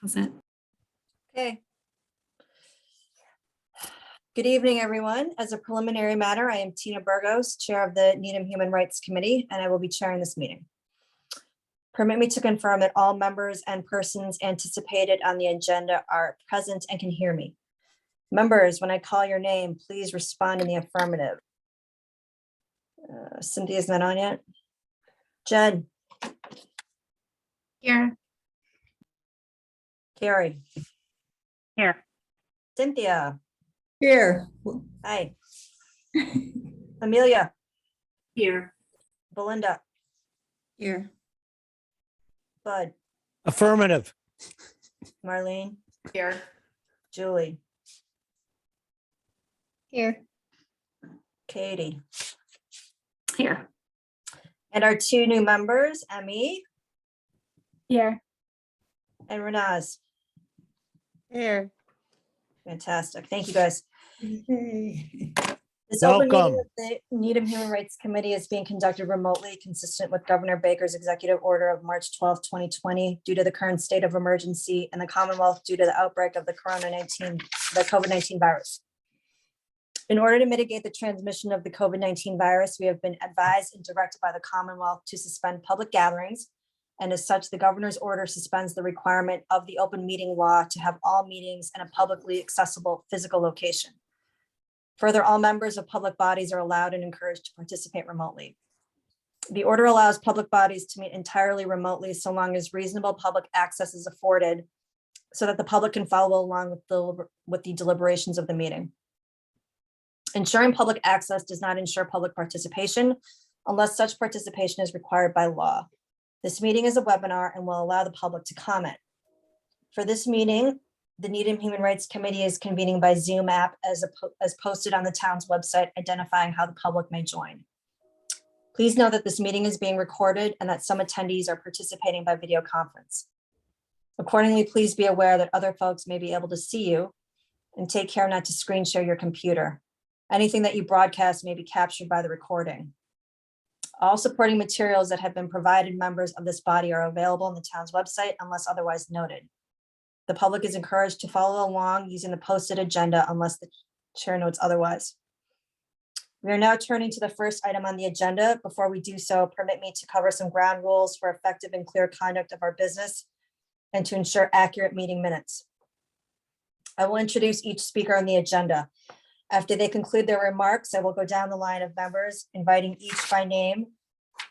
How's that? Okay. Good evening, everyone. As a preliminary matter, I am Tina Burgos, Chair of the Needham Human Rights Committee, and I will be chairing this meeting. Permit me to confirm that all members and persons anticipated on the agenda are present and can hear me. Members, when I call your name, please respond in the affirmative. Cynthia's not on yet. Jen, Here. Carrie, Here. Cynthia, Here. hi. Amelia, Here. Belinda, Here. Bud, Affirmative. Marlene, Here. Julie, Here. Katie, Here. and our two new members, Emmy Here. and Renaz. Here. Fantastic. Thank you, guys. Hey. This open meeting Welcome. of the Needham Human Rights Committee is being conducted remotely, consistent with Governor Baker's executive order of March 12, 2020, due to the current state of emergency in the Commonwealth due to the outbreak of the COVID-19 virus. In order to mitigate the transmission of the COVID-19 virus, we have been advised and directed by the Commonwealth to suspend public gatherings. And as such, the governor's order suspends the requirement of the open meeting law to have all meetings in a publicly accessible physical location. Further, all members of public bodies are allowed and encouraged to participate remotely. The order allows public bodies to meet entirely remotely so long as reasonable public access is afforded so that the public can follow along with the deliberations of the meeting. Ensuring public access does not ensure public participation unless such participation is required by law. This meeting is a webinar and will allow the public to comment. For this meeting, the Needham Human Rights Committee is convening by Zoom app as posted on the town's website, identifying how the public may join. Please know that this meeting is being recorded and that some attendees are participating by video conference. Accordingly, please be aware that other folks may be able to see you, and take care not to screen share your computer. Anything that you broadcast may be captured by the recording. All supporting materials that have been provided members of this body are available on the town's website unless otherwise noted. The public is encouraged to follow along using the posted agenda unless the chair notes otherwise. We are now turning to the first item on the agenda. Before we do so, permit me to cover some ground rules for effective and clear conduct of our business and to ensure accurate meeting minutes. I will introduce each speaker on the agenda. After they conclude their remarks, I will go down the line of members, inviting each by name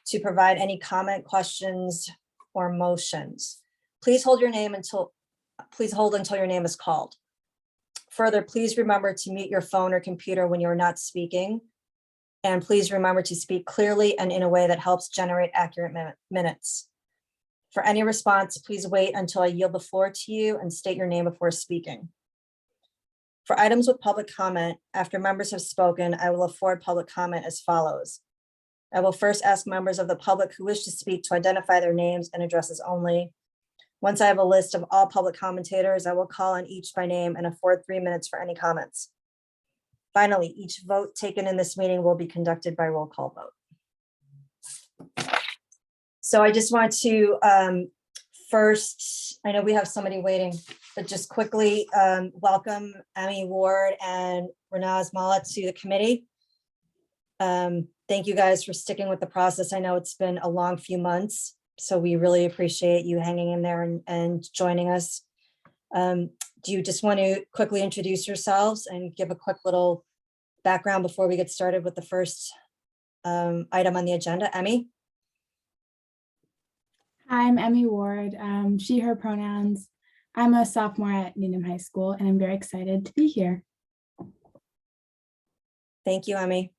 to provide any comment, questions, or motions. Please hold until your name is called. Further, please remember to mute your phone or computer when you're not speaking. And please remember to speak clearly and in a way that helps generate accurate minutes. For any response, please wait until I yield the floor to you and state your name before speaking. For items with public comment, after members have spoken, I will afford public comment as follows. I will first ask members of the public who wish to speak to identify their names and addresses only. Once I have a list of all public commentators, I will call on each by name and afford 3 minutes for any comments. Finally, each vote taken in this meeting will be conducted by roll call vote. So I just want to first, I know we have somebody waiting, but just quickly welcome Emmy Ward and Renaz Mallet to the committee. Thank you guys for sticking with the process. I know it's been a long few months, so we really appreciate you hanging in there and joining us. Do you just want to quickly introduce yourselves and give a quick little background before we get started with the first item on the agenda? Emmy? Hi, I'm Emmy Ward, she, her pronouns. I'm a sophomore at Needham High School, and I'm very excited to be here. Thank you, Emmy.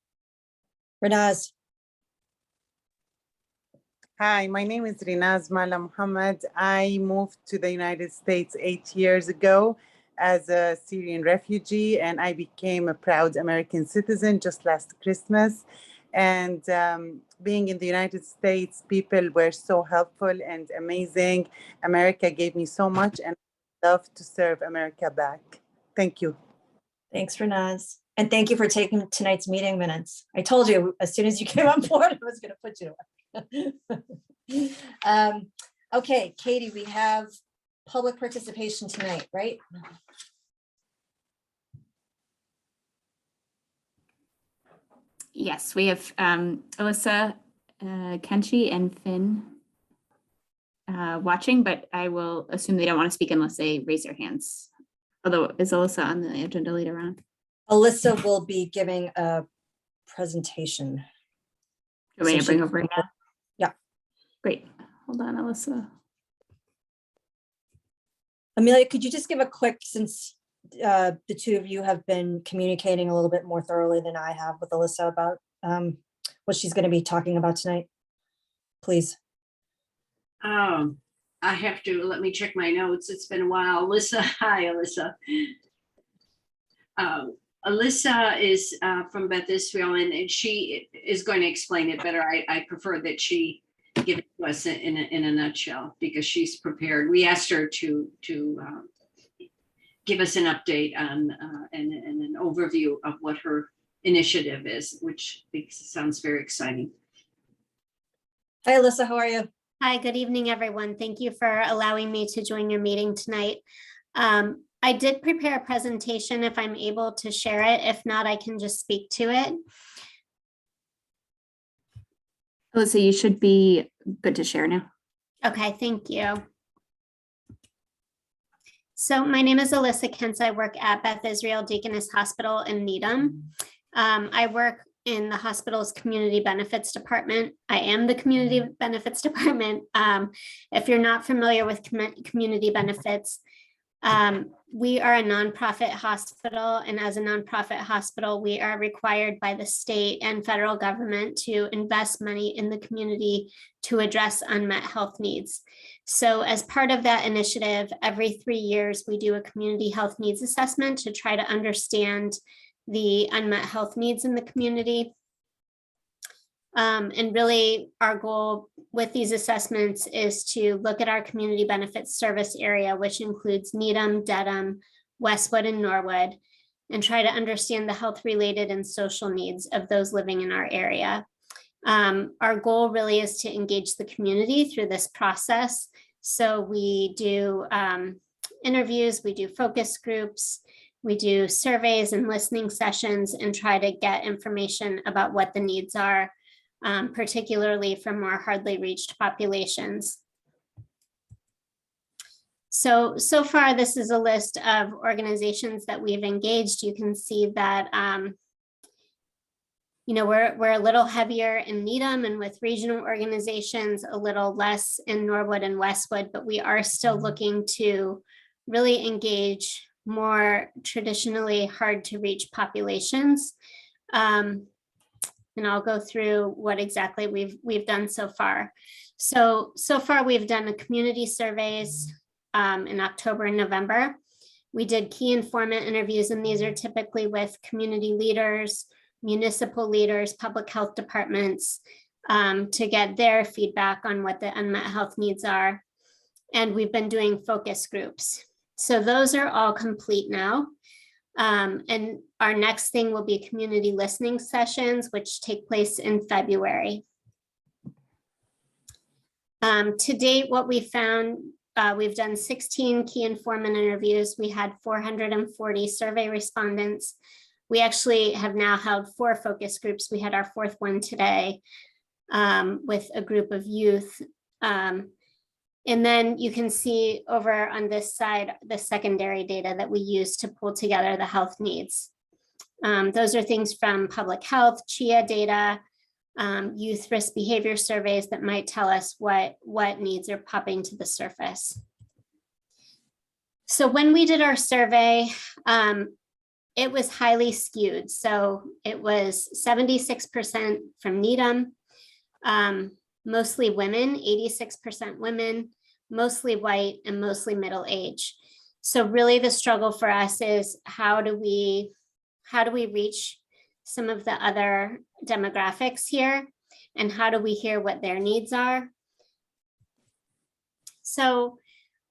Renaz? Hi, my name is Renaz Mala Muhammad. I moved to the United States 8 years ago as a Syrian refugee, and I became a proud American citizen just last Christmas. And being in the United States, people were so helpful and amazing. America gave me so much, and I love to serve America back. Thank you. Thanks, Renaz. And thank you for taking tonight's meeting minutes. I told you as soon as you came on board, I was going to put you to work. Okay, Katie, we have public participation tonight, right? Yes, we have Alyssa Kentz and Finn watching, but I will assume they don't want to speak unless they raise their hands. Although, is Alyssa on the agenda later on? Alyssa will be giving a presentation. Do you want me to So bring she- over now? Yeah. Great. Hold on, Alyssa. Amelia, could you just give a quick, since the two of you have been communicating a little bit more thoroughly than I have with Alyssa about what she's going to be talking about tonight, please. I have to, let me check my notes. It's been a while. Alyssa, hi, Alyssa. Alyssa is from Beth Israel, and she is going to explain it better. I prefer that she give it to us in a nutshell because she's prepared. We asked her to give us an update on and an overview of what her initiative is, which sounds very exciting. Hi, Alyssa, how are you? Hi, good evening, everyone. Thank you for allowing me to join your meeting tonight. I did prepare a presentation if I'm able to share it. If not, I can just speak to it. Alyssa, you should be good to share now. Okay, thank you. So my name is Alyssa Kentz. I work at Beth Israel Deaconess Hospital in Needham. I work in the hospital's community benefits department. I am the community benefits department. If you're not familiar with community benefits, we are a nonprofit hospital, and as a nonprofit hospital, we are required by the state and federal government to invest money in the community to address unmet health needs. So as part of that initiative, every 3 years, we do a community health needs assessment to try to understand the unmet health needs in the community. And really our goal with these assessments is to look at our community benefits service area, which includes Needham, Dedham, Westwood, and Norwood, and try to understand the health related and social needs of those living in our area. Our goal really is to engage the community through this process. So we do interviews, we do focus groups, we do surveys and listening sessions and try to get information about what the needs are, particularly from more hardly reached populations. So far, this is a list of organizations that we've engaged. You can see that we're a little heavier in Needham and with regional organizations, a little less in Norwood and Westwood, but we are still looking to really engage more traditionally hard to reach populations. And I'll go through what exactly we've done so far. So far we've done a community surveys in October and November. We did key informant interviews, and these are typically with community leaders, municipal leaders, public health departments, to get their feedback on what the unmet health needs are. And we've been doing focus groups. So those are all complete now. And our next thing will be community listening sessions, which take place in February. To date, what we found, we've done 16 key informant interviews. We had 440 survey respondents. We actually have now held 4 focus groups. We had our 4th one today with a group of youth. And then you can see over on this side, the secondary data that we use to pull together the health needs. Those are things from public health, CHIA data, youth risk behavior surveys that might tell us what needs are popping to the surface. So when we did our survey, it was highly skewed. So it was 76% from Needham, mostly women, 86% women, mostly white, and mostly middle age. So really the struggle for us is how do we reach some of the other demographics here, and how do we hear what their needs are? So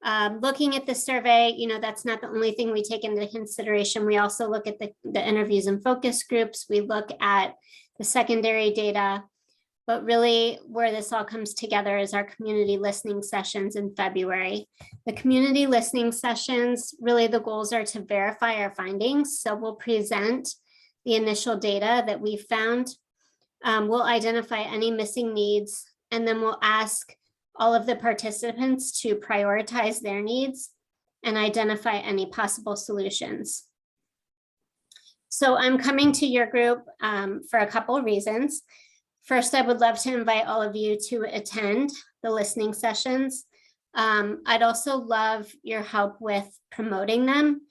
looking at the survey, that's not the only thing we take into consideration. We also look at the interviews and focus groups. We look at the secondary data. But really where this all comes together is our community listening sessions in February. The community listening sessions, really the goals are to verify our findings. So we'll present the initial data that we found. We'll identify any missing needs, and then we'll ask all of the participants to prioritize their needs and identify any possible solutions. So I'm coming to your group for a couple of reasons. First, I would love to invite all of you to attend the listening sessions. I'd also love your help with promoting them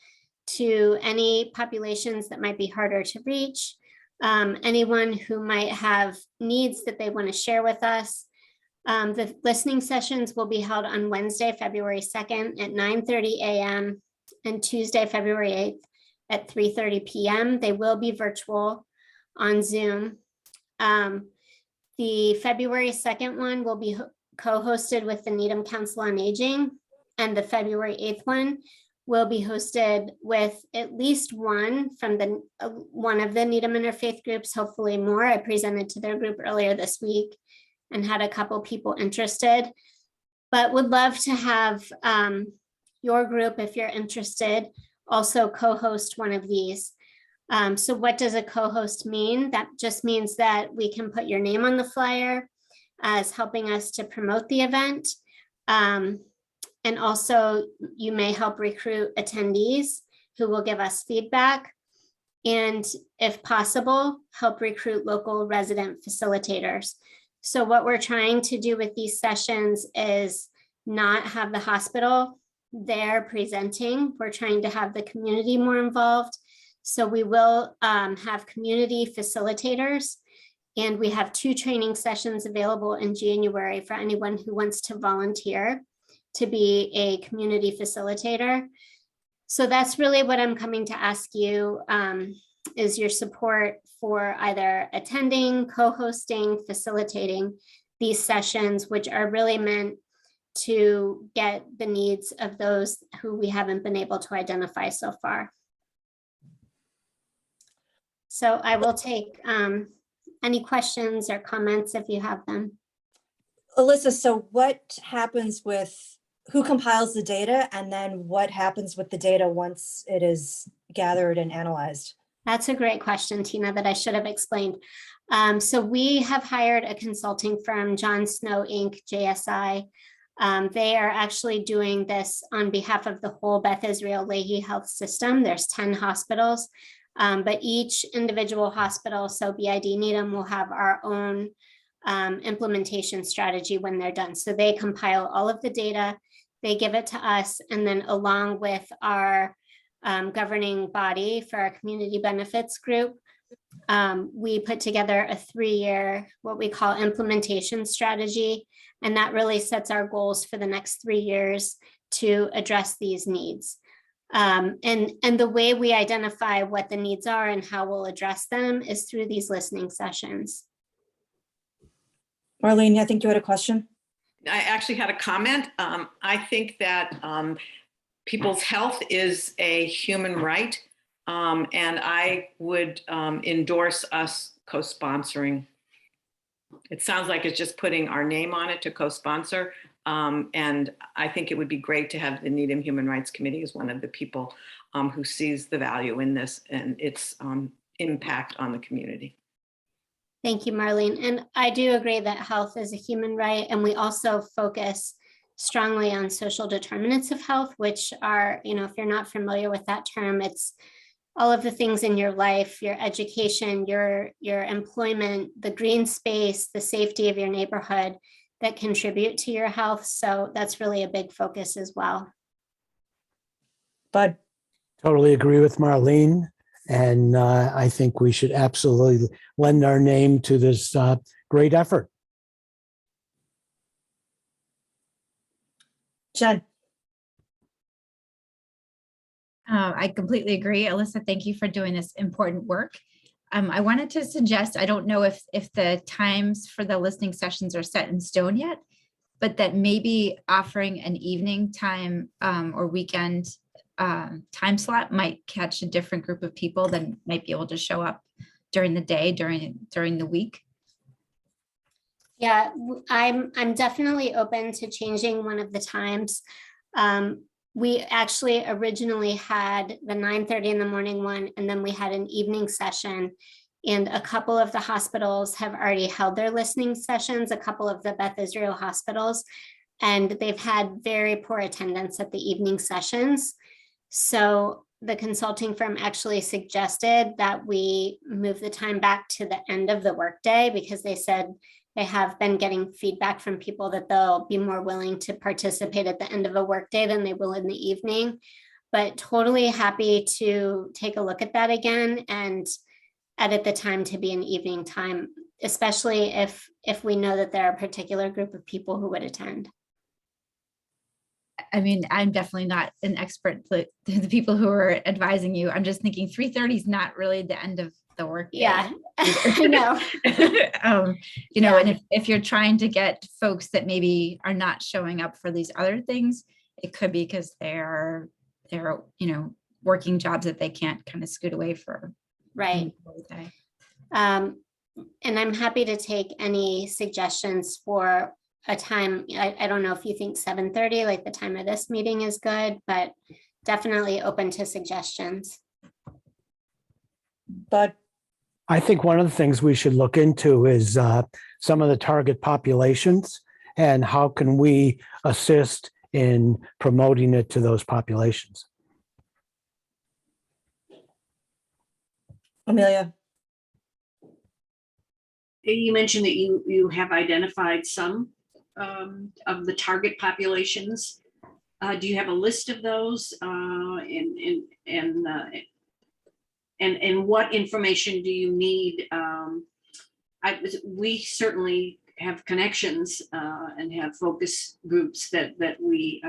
to any populations that might be harder to reach, anyone who might have needs that they want to share with us. The listening sessions will be held on Wednesday, February 2nd at 9:30 a.m. and Tuesday, February 8th at 3:30 p.m. They will be virtual on Zoom. The February 2nd one will be co-hosted with the Needham Council on Aging, and the February 8th one will be hosted with at least one from the one of the Needham Interfaith groups, hopefully more. I presented to their group earlier this week and had a couple people interested, but would love to have your group, if you're interested, also co-host one of these. So what does a co-host mean? That just means that we can put your name on the flyer as helping us to promote the event. And also you may help recruit attendees who will give us feedback. And if possible, help recruit local resident facilitators. So what we're trying to do with these sessions is not have the hospital there presenting. We're trying to have the community more involved. So we will have community facilitators, and we have 2 training sessions available in January for anyone who wants to volunteer to be a community facilitator. So that's really what I'm coming to ask you is your support for either attending, co-hosting, facilitating these sessions, which are really meant to get the needs of those who we haven't been able to identify so far. So I will take any questions or comments if you have them. Alyssa, so what happens with, who compiles the data, and then what happens with the data once it is gathered and analyzed? That's a great question, Tina, that I should have explained. So we have hired a consulting firm, John Snow Inc., JSI. They are actually doing this on behalf of the whole Beth Israel Lahey Health System. There's 10 hospitals, but each individual hospital, so BID Needham, will have our own implementation strategy when they're done. So they compile all of the data, they give it to us, and then along with our governing body for our community benefits group, we put together a 3-year, what we call implementation strategy. And that really sets our goals for the next 3 years to address these needs. And the way we identify what the needs are and how we'll address them is through these listening sessions. Marlene, I think you had a question. I actually had a comment. I think that people's health is a human right, and I would endorse us co-sponsoring. It sounds like it's just putting our name on it to co-sponsor, and I think it would be great to have the Needham Human Rights Committee as one of the people who sees the value in this and its impact on the community. Thank you, Marlene. And I do agree that health is a human right, and we also focus strongly on social determinants of health, which are, if you're not familiar with that term, it's all of the things in your life, your education, your employment, the green space, the safety of your neighborhood that contribute to your health. So that's really a big focus as well. Bud. Totally agree with Marlene. And I think we should absolutely lend our name to this great effort. Jen. I completely agree. Alyssa, thank you for doing this important work. I wanted to suggest, I don't know if the times for the listening sessions are set in stone yet, but that maybe offering an evening time or weekend time slot might catch a different group of people that might be able to show up during the day, during the week. Yeah, I'm definitely open to changing one of the times. We actually originally had the 9:30 in the morning one, and then we had an evening session. And a couple of the hospitals have already held their listening sessions, a couple of the Beth Israel hospitals, and they've had very poor attendance at the evening sessions. So the consulting firm actually suggested that we move the time back to the end of the workday, because they said they have been getting feedback from people that they'll be more willing to participate at the end of a workday than they will in the evening. But totally happy to take a look at that again and edit the time to be an evening time, especially if we know that there are a particular group of people who would attend. I mean, I'm definitely not an expert, but the people who are advising you, I'm just thinking 3:30 is not really the end of the work. Yeah, I know. You know, and if you're trying to get folks that maybe are not showing up for these other things, it could be because they're, you know, working jobs that they can't kind of scoot away for. Right. And I'm happy to take any suggestions for a time. I don't know if you think 7:30, like the time of this meeting, is good, but definitely open to suggestions. But I think one of the things we should look into is some of the target populations and how can we assist in promoting it to those populations. Amelia, You mentioned that you have identified some of the target populations. Do you have a list of those? And what information do you need? We certainly have connections and have focus groups that we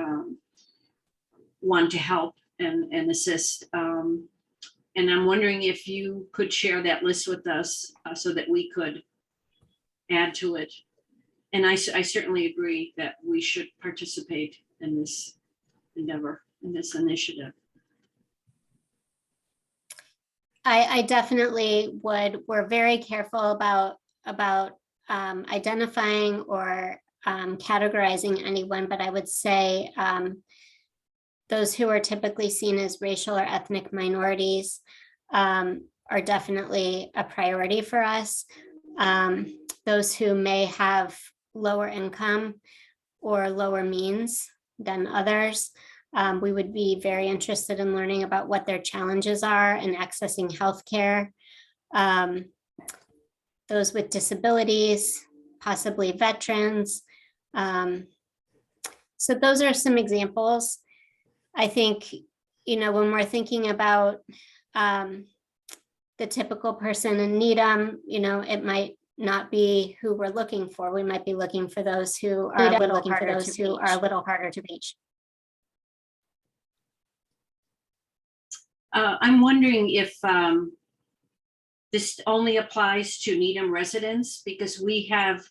want to help and assist. And I'm wondering if you could share that list with us so that we could add to it. And I certainly agree that we should participate in this endeavor, in this initiative. I definitely would. We're very careful about identifying or categorizing anyone, but I would say those who are typically seen as racial or ethnic minorities are definitely a priority for us. Those who may have lower income or lower means than others. We would be very interested in learning about what their challenges are in accessing healthcare. Those with disabilities, possibly veterans. So those are some examples. I think, you know, when we're thinking about the typical person in Needham, you know, it might not be who we're looking for. We might be looking for those who are a little harder to reach. I'm wondering if this only applies to Needham residents, because we have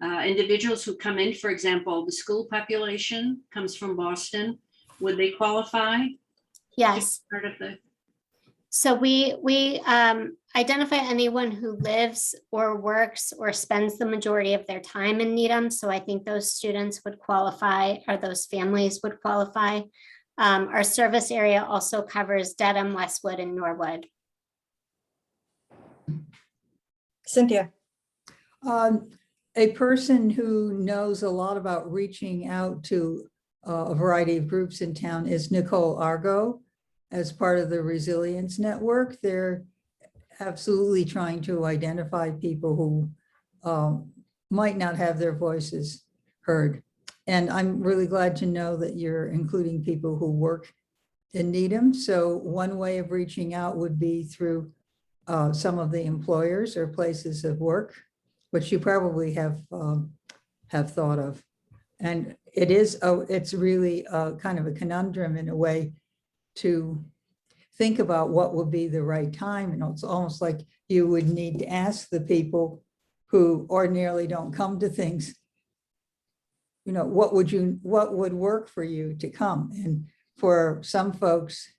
individuals who come in, for example, the school population comes from Boston. Would they qualify? Yes. Part of the. So we identify anyone who lives or works or spends the majority of their time in Needham. So I think those students would qualify, or those families would qualify. Our service area also covers Dedham, Westwood, and Norwood. Cynthia. A person who knows a lot about reaching out to a variety of groups in town is Nicole Argo. As part of the Resilience Network, they're absolutely trying to identify people who might not have their voices heard. And I'm really glad to know that you're including people who work in Needham. So one way of reaching out would be through some of the employers or places of work, which you probably have thought of. And it's really kind of a conundrum in a way to think about what would be the right time. And it's almost like you would need to ask the people who ordinarily don't come to things, you know, what would work for you to come? And for some folks,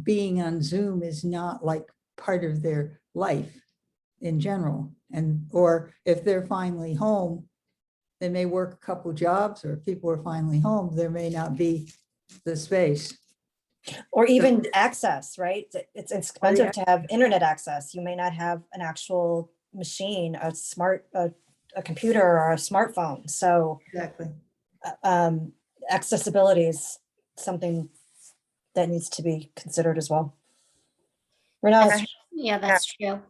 being on Zoom is not like part of their life. in general. And, or if they're finally home, they may work a couple jobs, or if people are finally home, there may not be the space. Or even access, right? It's expensive to have internet access. You may not have an actual machine, a computer or a smartphone. So Exactly. accessibility is something that needs to be considered as well. Renaz, Yeah, that's true.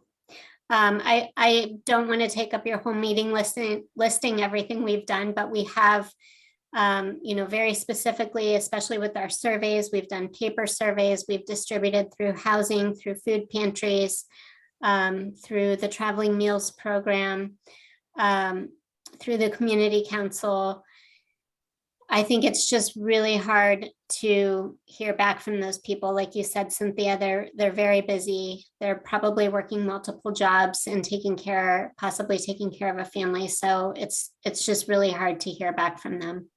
I don't want to take up your whole meeting listing everything we've done, but we have, very specifically, especially with our surveys, we've done paper surveys, we've distributed through housing, through food pantries, through the traveling meals program, through the community council. I think it's just really hard to hear back from those people. Like you said, Cynthia, they're very busy. They're probably working multiple jobs and possibly taking care of a family. So it's just really hard to hear back from them.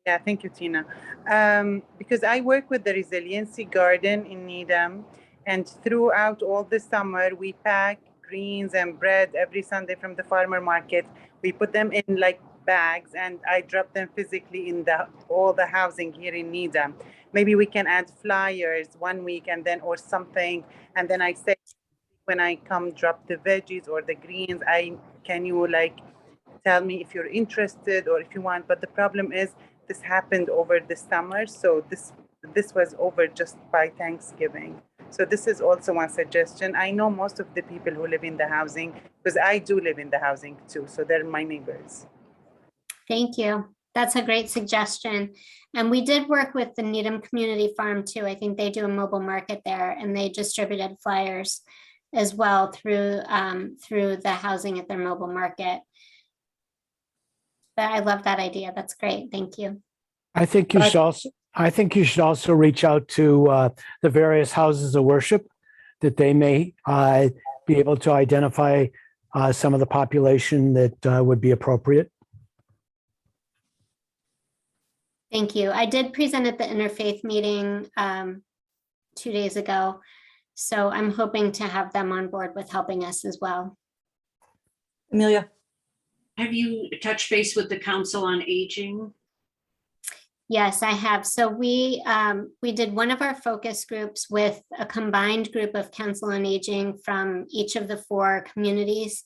Yeah, thank you, Tina. Because I work with the Resiliency Garden in Needham, and throughout all the summer, we pack greens and bread every Sunday from the farmer market. We put them in like bags, and I drop them physically in all the housing here in Needham. Maybe we can add flyers one week and then or something, and then I say when I come drop the veggies or the greens, can you like tell me if you're interested or if you want. But the problem is this happened over the summer, so this was over just by Thanksgiving. So this is also one suggestion. I know most of the people who live in the housing, because I do live in the housing too, so they're my neighbors. Thank you. That's a great suggestion. And we did work with the Needham Community Farm too. I think they do a mobile market there, and they distributed flyers as well through the housing at their mobile market. But I love that idea. That's great. Thank you. I think you should also reach out to the various houses of worship that they may be able to identify some of the population that would be appropriate. Thank you. I did present at the interfaith meeting 2 days ago, so I'm hoping to have them on board with helping us as well. Amelia. Have you touched base with the Council on Aging? Yes, I have. So we did one of our focus groups with a combined group of Council on Aging from each of the 4 communities.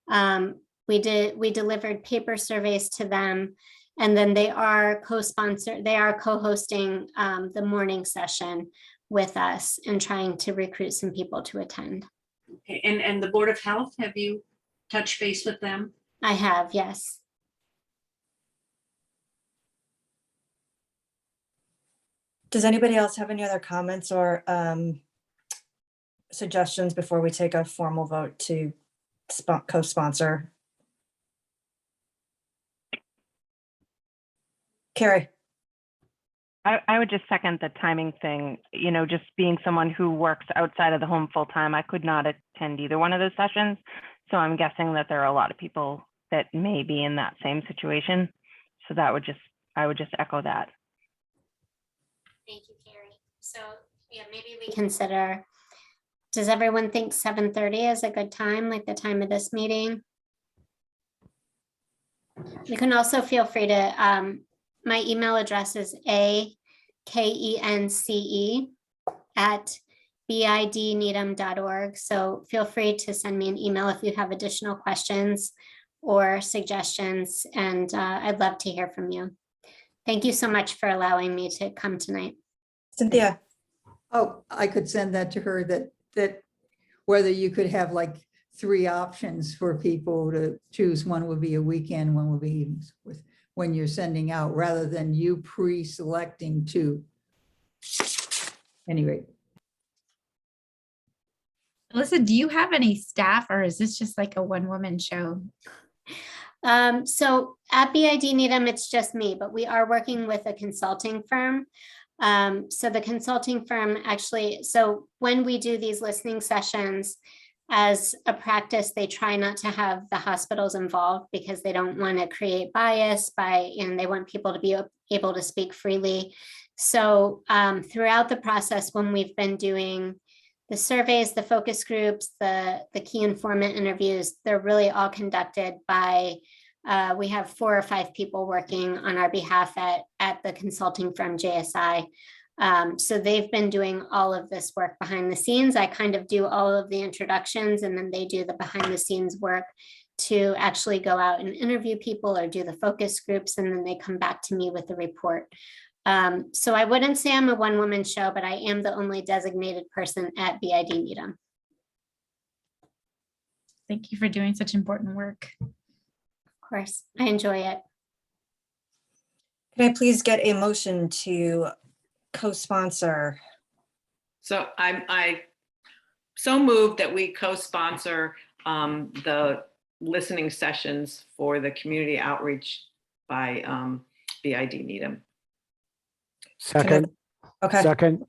We delivered paper surveys to them, and then they are co-hosting the morning session with us and trying to recruit some people to attend. Okay, and the Board of Health, have you touched base with them? I have, yes. Does anybody else have any other comments or suggestions before we take a formal vote to co-sponsor? Carrie. I would just second the timing thing. Just being someone who works outside of the home full time, I could not attend either one of those sessions. So I'm guessing that there are a lot of people that may be in that same situation. So I would just echo that. Thank you, Carrie. So yeah, maybe we consider, does everyone think 7:30 is a good time, like the time of this meeting? You can also feel free to, my email address is akence@bidneedham.org. So feel free to send me an email if you have additional questions or suggestions, and I'd love to hear from you. Thank you so much for allowing me to come tonight. Cynthia. Oh, I could send that to her, that whether you could have like 3 options for people to choose. One would be a weekend, one would be when you're sending out, rather than you pre-selecting 2. Anyway. Alyssa, do you have any staff, or is this just like a one-woman show? So at BID Needham, it's just me, but we are working with a consulting firm. So the consulting firm actually, so when we do these listening sessions, as a practice, they try not to have the hospitals involved because they don't want to create bias and they want people to be able to speak freely. So throughout the process, when we've been doing The surveys, the focus groups, the key informant interviews, they're really all conducted by, we have 4 or 5 people working on our behalf at the consulting firm JSI. So they've been doing all of this work behind the scenes. I kind of do all of the introductions, and then they do the behind the scenes work to actually go out and interview people or do the focus groups, and then they come back to me with the report. So I wouldn't say I'm a one-woman show, but I am the only designated person at BID Needham. Thank you for doing such important work. Of course, I enjoy it. Can I please get a motion to co-sponsor? So I so moved that we co-sponsor the listening sessions for the community outreach by BID Needham. Second, Okay, second,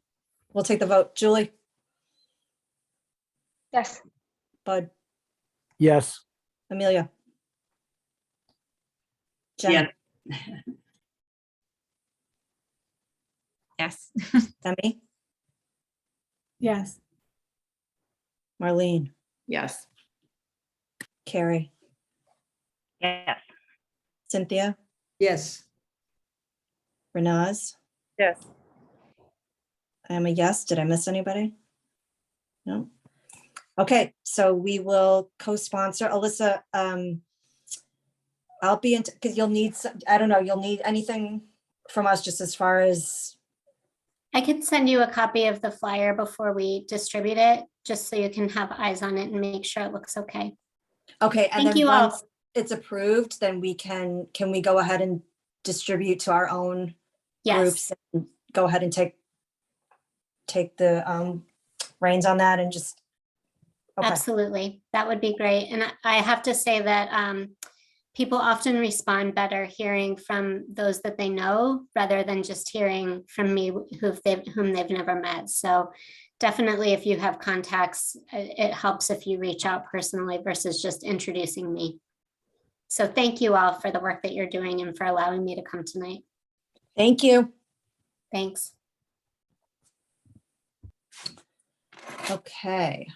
we'll take the vote. Julie, Yes. Bud, yes. Amelia. Jen, Yes. Demi, Yes. Marlene, Yes. Carrie, Yes. Cynthia, Yes. Renaz. Yes. I am a yes. Did I miss anybody? No. Okay, so we will co-sponsor. Alyssa, I'll be in, because you'll need, I don't know, you'll need anything from us just as far as, I could send you a copy of the flyer before we distribute it, just so you can have eyes on it and make sure it looks okay. okay, and Thank then you all. once it's approved, then we can we go ahead and distribute to our own Yes, groups and go ahead and take the reins on that and just, okay, absolutely. That would be great. And I have to say that people often respond better hearing from those that they know rather than just hearing from me whom they've never met. So definitely, if you have contacts, it helps if you reach out personally versus just introducing me. So thank you all for the work that you're doing and for allowing me to come tonight. thank you. Thanks. Okay.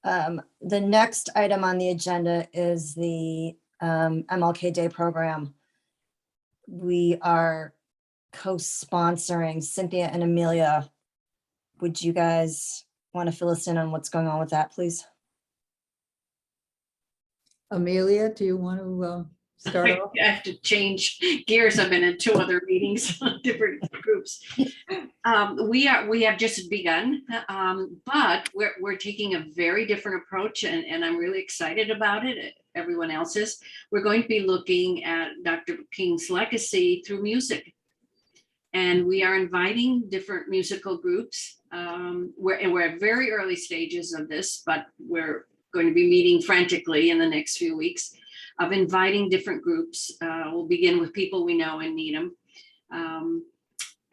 The next item on the agenda is the MLK Day Program. We are co-sponsoring. Cynthia and Amelia. Would you guys want to fill us in on what's going on with that, please? Amelia, do you want to start off? I have to change gears. I've been in 2 other meetings, different groups. We have just begun, but we're taking a very different approach, and I'm really excited about it. Everyone else is. We're going to be looking at Dr. King's legacy through music, and we are inviting different musical groups. We're at very early stages of this, but we're going to be meeting frantically in the next few weeks of inviting different groups. We'll begin with people we know and need them.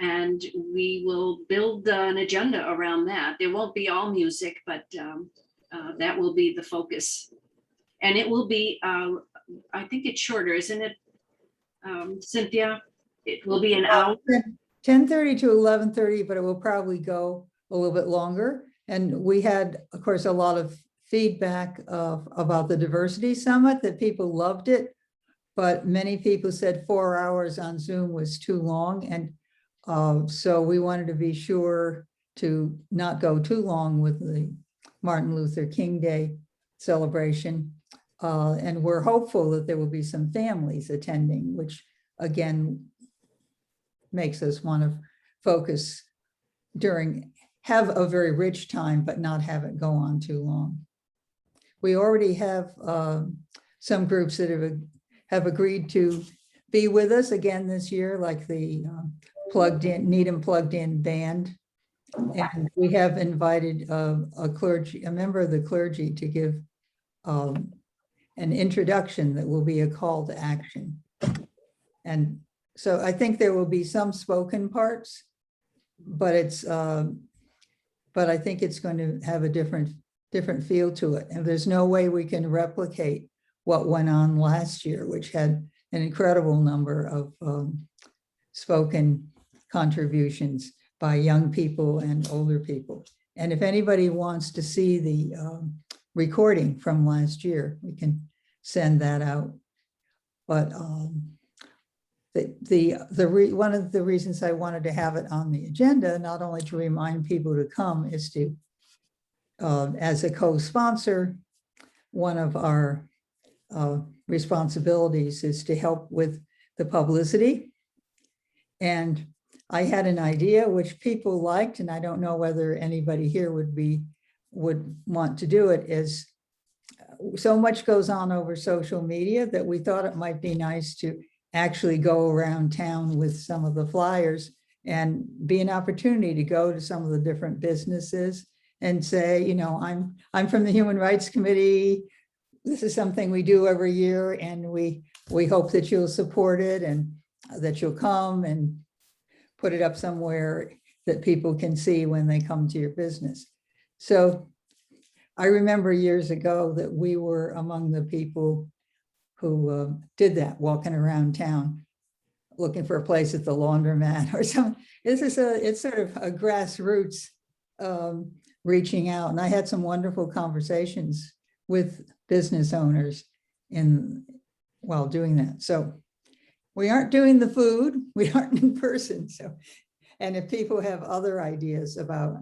And we will build an agenda around that. There won't be all music, but that will be the focus. And it will be, I think it's shorter, isn't it, Cynthia? It will be an hour. 10:30 to 11:30, but it will probably go a little bit longer. And we had, of course, a lot of feedback about the diversity summit, that people loved it, but many people said 4 hours on Zoom was too long. And so we wanted to be sure to not go too long with the Martin Luther King Day celebration. And we're hopeful that there will be some families attending, which again makes us want to focus have a very rich time, but not have it go on too long. We already have some groups that have agreed to be with us again this year, like the Needham Plugged In Band. And we have invited a member of the clergy to give an introduction that will be a call to action. And so I think there will be some spoken parts, but I think it's going to have a different feel to it. And there's no way we can replicate what went on last year, which had an incredible number of spoken contributions by young people and older people. And if anybody wants to see the recording from last year, we can send that out. But one of the reasons I wanted to have it on the agenda, not only to remind people to come, is to, as a co-sponsor, one of our responsibilities is to help with the publicity. And I had an idea which people liked, and I don't know whether anybody here would want to do it, is so much goes on over social media that we thought it might be nice to actually go around town with some of the flyers and be an opportunity to go to some of the different businesses and say, you know, I'm from the Human Rights Committee. This is something we do every year, and we hope that you'll support it and that you'll come and put it up somewhere that people can see when they come to your business. So I remember years ago that we were among the people who did that, walking around town, looking for a place at the laundromat or something. It's sort of a grassroots reaching out. And I had some wonderful conversations with business owners while doing that. So we aren't doing the food, we aren't in person. So, and if people have other ideas about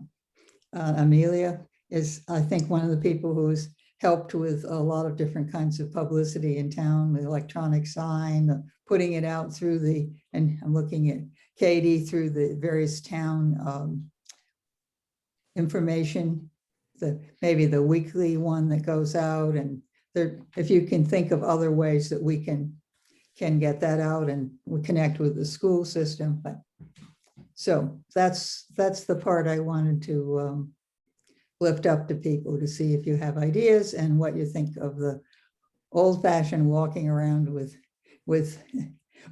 Amelia is, I think, one of the people who's helped with a lot of different kinds of publicity in town, the electronic sign, putting it out through and I'm looking at Katie, through the various town information, maybe the weekly one that goes out, and if you can think of other ways that we can get that out and we connect with the school system. But so that's the part I wanted to lift up to people, to see if you have ideas and what you think of the old-fashioned walking around with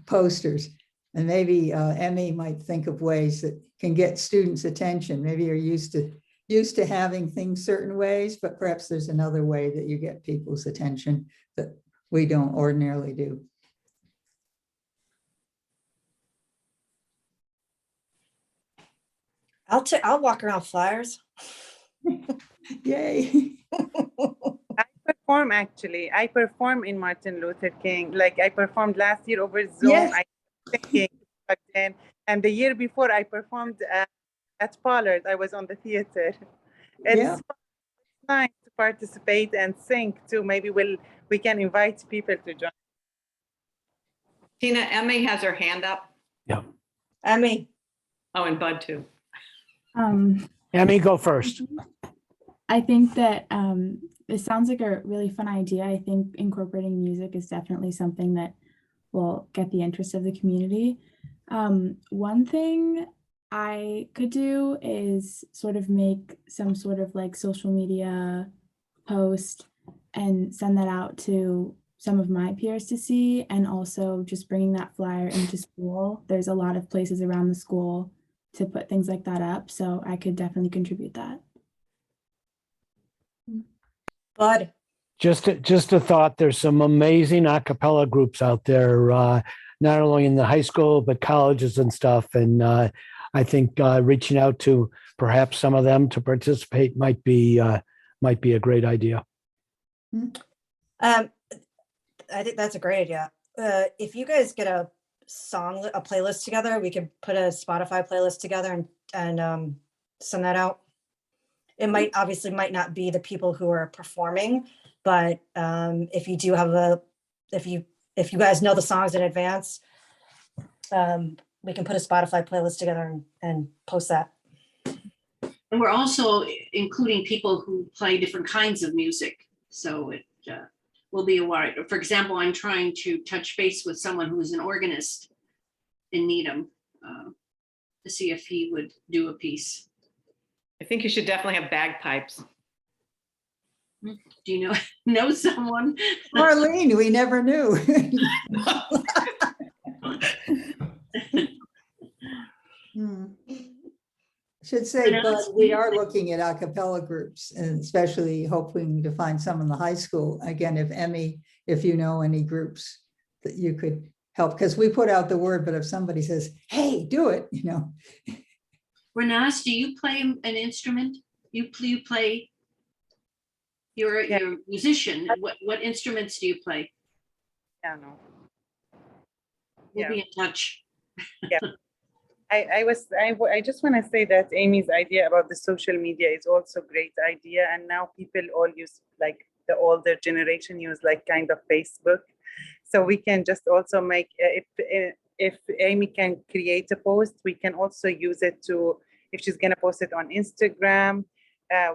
posters. And maybe Emmy might think of ways that can get students' attention. Maybe you're used to having things certain ways, but perhaps there's another way that you get people's attention that we don't ordinarily do. I'll walk around flyers. Yay. I perform in Martin Luther King. Like I performed last year over Zoom. Yes. I singing back then. And the year before I performed at Pollard. I was on the theater. It's nice to participate and sing too. Maybe we can invite people to join. Tina, Emmy has her hand up. Yeah. Emmy. Oh, and Bud too. Emmy, go first. I think that it sounds like a really fun idea. I think incorporating music is definitely something that will get the interest of the community. One thing I could do is sort of make some sort of like social media post and send that out to some of my peers to see, and also just bringing that flyer into school. There's a lot of places around the school to put things like that up, so I could definitely contribute that. Bud. Just a thought, there's some amazing a cappella groups out there, not only in the high school, but colleges and stuff. And I think reaching out to perhaps some of them to participate might be a great idea. I think that's a great idea. If you guys get a playlist together, we could put a Spotify playlist together and send that out. It obviously might not be the people who are performing, but if you do have if you guys know the songs in advance, we can put a Spotify playlist together and post that. And we're also including people who play different kinds of music. So it will be a wide, for example, I'm trying to touch base with someone who is an organist in Needham to see if he would do a piece. I think you should definitely have bagpipes. Do you know someone? Marlene, we never knew. Should say, but we are looking at a cappella groups, and especially hoping to find some in the high school. Again, if you know any groups that you could help, because we put out the word, but if somebody says, hey, do it, Renaz, do you play an instrument? You play. You're Yeah. a musician. What instruments do you play? Piano. We'll Yeah. be in touch. I just want to say that Amy's idea about the social media is also a great idea. And now people all use, like the older generation use like kind of Facebook. So we can just also make, if Amy can create a post, we can also use it to, if she's going to post it on Instagram,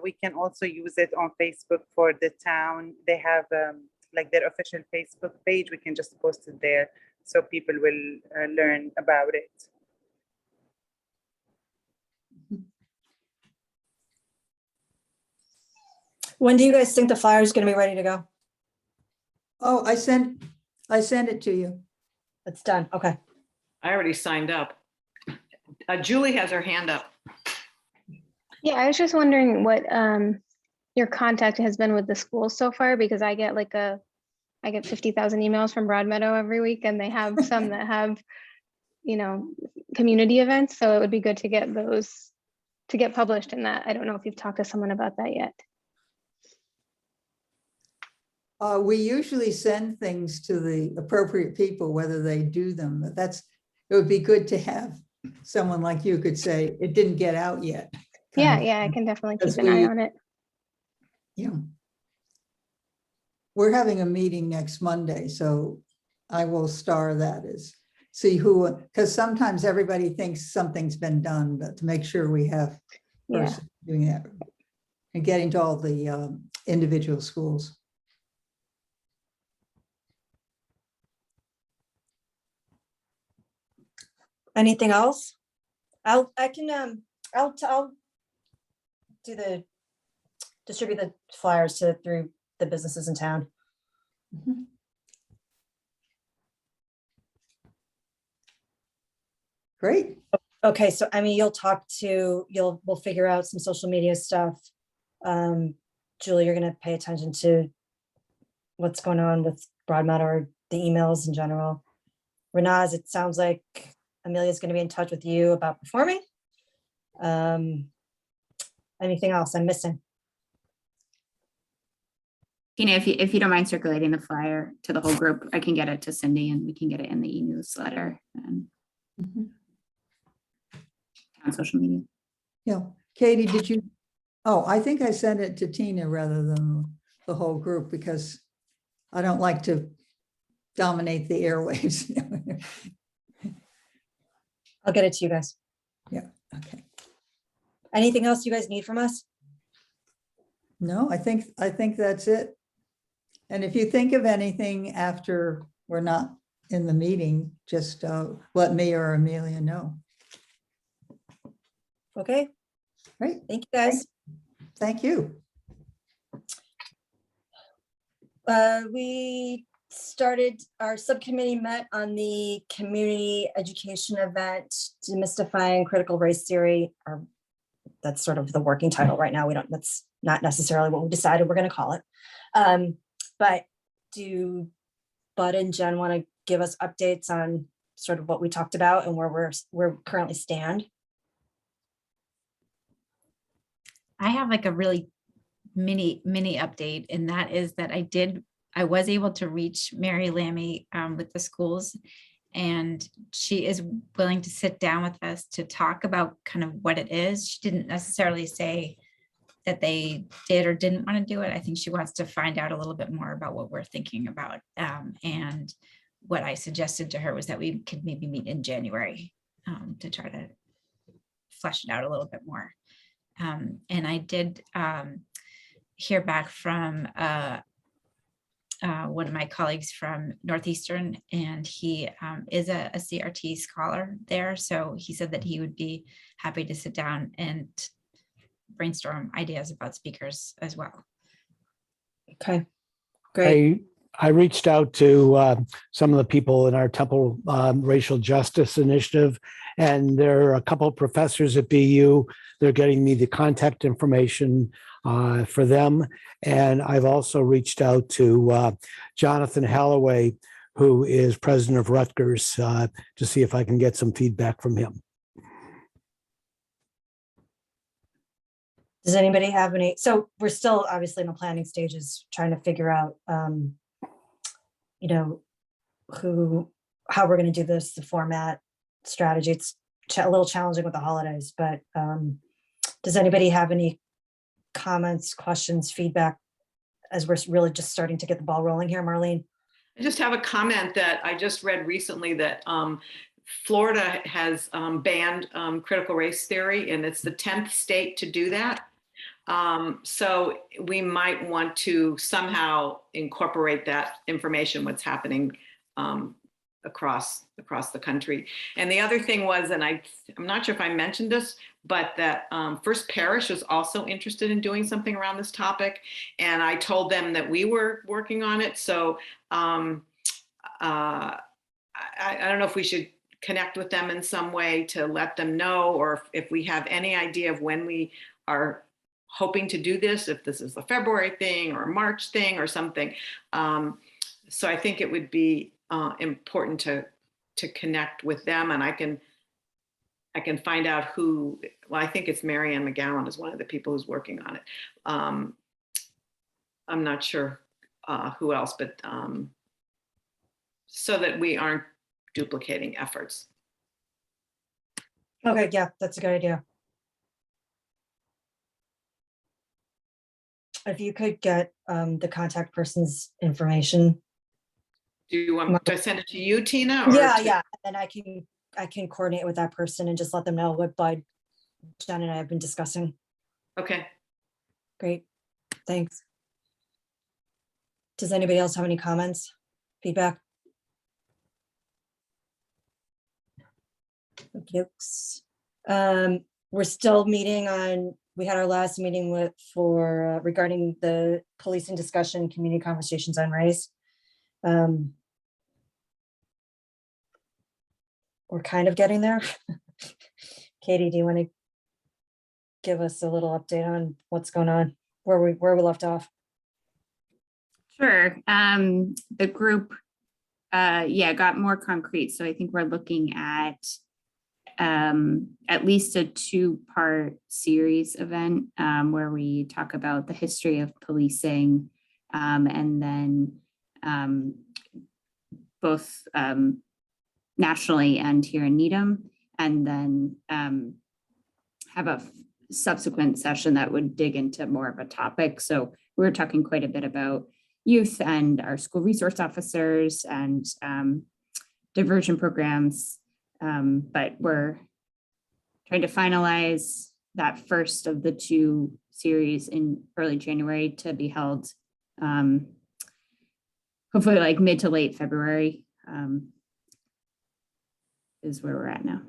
we can also use it on Facebook for the town. They have like their official Facebook page. We can just post it there so people will learn about it. When do you guys think the flyer is going to be ready to go? Oh, I sent it to you. It's done. Okay. I already signed up. Julie has her hand up. Yeah, I was just wondering what your contact has been with the schools so far, because I get 50,000 emails from Broadmeadow every week, and they have some that have, community events. So it would be good to get those to get published in that. I don't know if you've talked to someone about that yet. We usually send things to the appropriate people, whether they do them, but it would be good to have someone like you could say, it didn't get out yet. Yeah, I can definitely keep an eye on it. Yeah. We're having a meeting next Monday, so I will star that as see who, because sometimes everybody thinks something's been done, but to make sure we have Yeah. person doing that and getting to all the individual schools. Anything else? I'll distribute the flyers through the businesses in town. Mhm. Great. Okay, so I mean, we'll figure out some social media stuff. Julie, you're gonna pay attention to what's going on with Broadmeadow or the emails in general. Renaz, it sounds like Amelia's gonna be in touch with you about performing. Anything else I'm missing? Tina, if you don't mind circulating the flyer to the whole group, I can get it to Cindy and we can get it in the e-newsletter and on social media. Yeah. Katie, did you? Oh, I think I sent it to Tina rather than the whole group because I don't like to dominate the airwaves. I'll get it to you guys. Yeah. Okay. Anything else you guys need from us? No, I think that's it. And if you think of anything after we're not in the meeting, just let me or Amelia know. Okay. Great. Thank you, guys. Thank you. We started, our subcommittee met on the community education event, Demystifying Critical Race Theory, or that's sort of the working title right now. That's not necessarily what we decided we're going to call it. But do Bud and Jen want to give us updates on sort of what we talked about and where we're currently stand? I have like a really mini update, and that is that I was able to reach Mary Lammy with the schools, and she is willing to sit down with us to talk about kind of what it is. She didn't necessarily say that they did or didn't want to do it. I think she wants to find out a little bit more about what we're thinking about. And what I suggested to her was that we could maybe meet in January to try to flesh it out a little bit more. And I did hear back from one of my colleagues from Northeastern, and he is a CRT scholar there. So he said that he would be happy to sit down and brainstorm ideas about speakers as well. Okay, great. I reached out to some of the people in our Temple Racial Justice Initiative, and there are a couple of professors at BU. They're getting me the contact information for them. And I've also reached out to Jonathan Halloway, who is president of Rutgers, to see if I can get some feedback from him. Does anybody have any, so we're still obviously in the planning stages, trying to figure out, you know, how we're gonna do this, the format, strategy. It's a little challenging with the holidays, but does anybody have any comments, questions, feedback as we're really just starting to get the ball rolling here, Marlene? I just have a comment that I just read recently that Florida has banned critical race theory, and it's the 10th state to do that. So we might want to somehow incorporate that information, what's happening across the country. And the other thing was, and I'm not sure if I mentioned this, but that First Parish is also interested in doing something around this topic. And I told them that we were working on it. So I don't know if we should connect with them in some way to let them know, or if we have any idea of when we are hoping to do this, if this is a February thing or a March thing or something. So I think it would be important to connect with them, and I can find out who. Well, I think it's Marianne McGowan is one of the people who's working on it. I'm not sure who else, but so that we aren't duplicating efforts. Okay, yeah, that's a good idea. If you could get the contact person's information. Do you want to send it to you, Tina? Or Yeah, to- yeah, and I can coordinate with that person and just let them know what Bud, Jen and I have been discussing. Okay. Great, thanks. Does anybody else have any comments, feedback? Yikes. We're still meeting on, we had our last meeting regarding the policing discussion, community conversations on race. We're kind of getting there. Katie, do you want to give us a little update on what's going on, where we left off? Sure. The group, got more concrete. So I think we're looking at least a 2-part series event where we talk about the history of policing, and then both nationally and here in Needham, and then have a subsequent session that would dig into more of a topic. So we were talking quite a bit about youth and our school resource officers and diversion programs, but we're trying to finalize that first of the 2 series in early January to be held hopefully like mid to late February. Is where we're at now.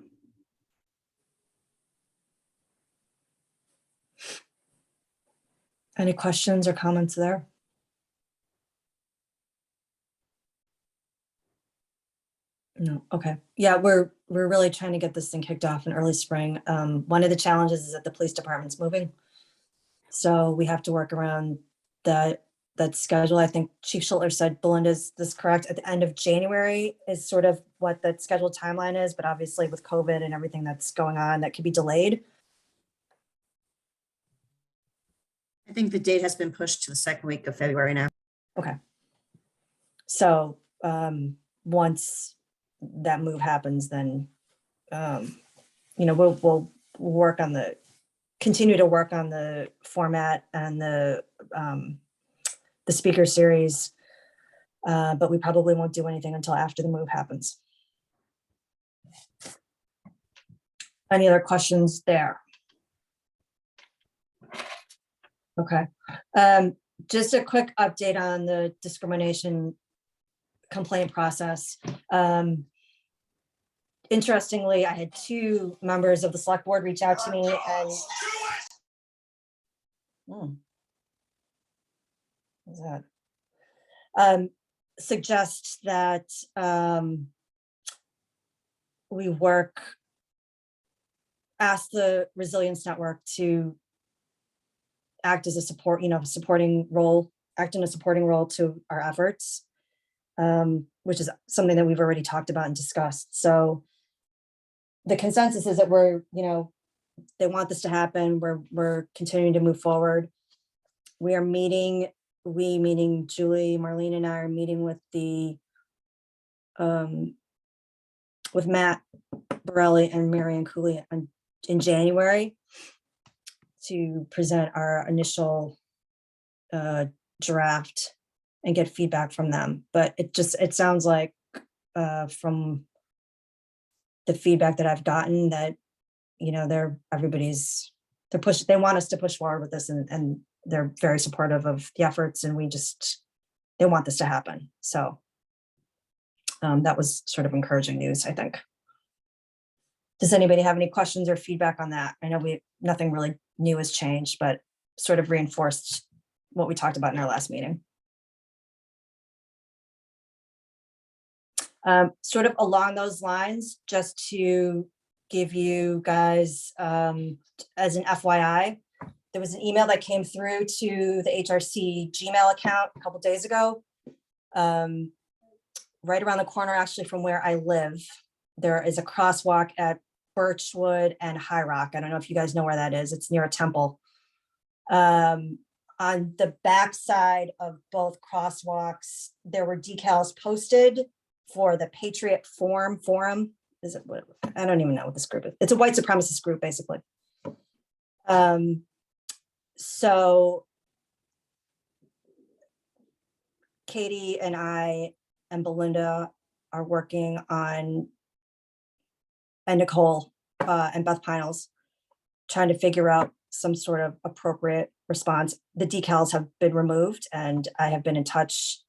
Any questions or comments there? No, okay. Yeah, we're really trying to get this thing kicked off in early spring. One of the challenges is that the police department's moving. So we have to work around that schedule. I think Chief Schultler said, Belinda, is this correct? At the end of January is sort of what that scheduled timeline is, but obviously with COVID and everything that's going on, that could be delayed. I think the date has been pushed to the 2nd week of February now. Okay. So once that move happens, then we'll continue to work on the format and the speaker series, but we probably won't do anything until after the move happens. Any other questions there? Okay. Just a quick update on the discrimination complaint process. Interestingly, I had 2 members of the select board reach out to me and what's that? Suggest that we ask the Resilience Network to act as a supporting role to our efforts, which is something that we've already talked about and discussed. So the consensus is that we're They want this to happen. We're continuing to move forward. We are meeting, meaning Julie, Marlene and I are meeting with with Matt Borelli and Marianne Cooley in January to present our initial draft and get feedback from them. But it sounds like from the feedback that I've gotten that, you know, they want us to push forward with this, and they're very supportive of the efforts, and they want this to happen. So that was sort of encouraging news, I think. Does anybody have any questions or feedback on that? I know nothing really new has changed, but sort of reinforced what we talked about in our last meeting. Sort of along those lines, just to give you guys as an FYI, there was an email that came through to the HRC Gmail account a couple days ago. Right around the corner, actually, from where I live, there is a crosswalk at Birchwood and High Rock. I don't know if you guys know where that is. It's near a temple. On the back side of both crosswalks, there were decals posted for the Patriot Forum. Is it what? I don't even know what this group is. It's a white supremacist group, basically. So Katie and I and Belinda are working on, and Nicole and Beth Pinels, trying to figure out some sort of appropriate response. The decals have been removed, and I have been in touch,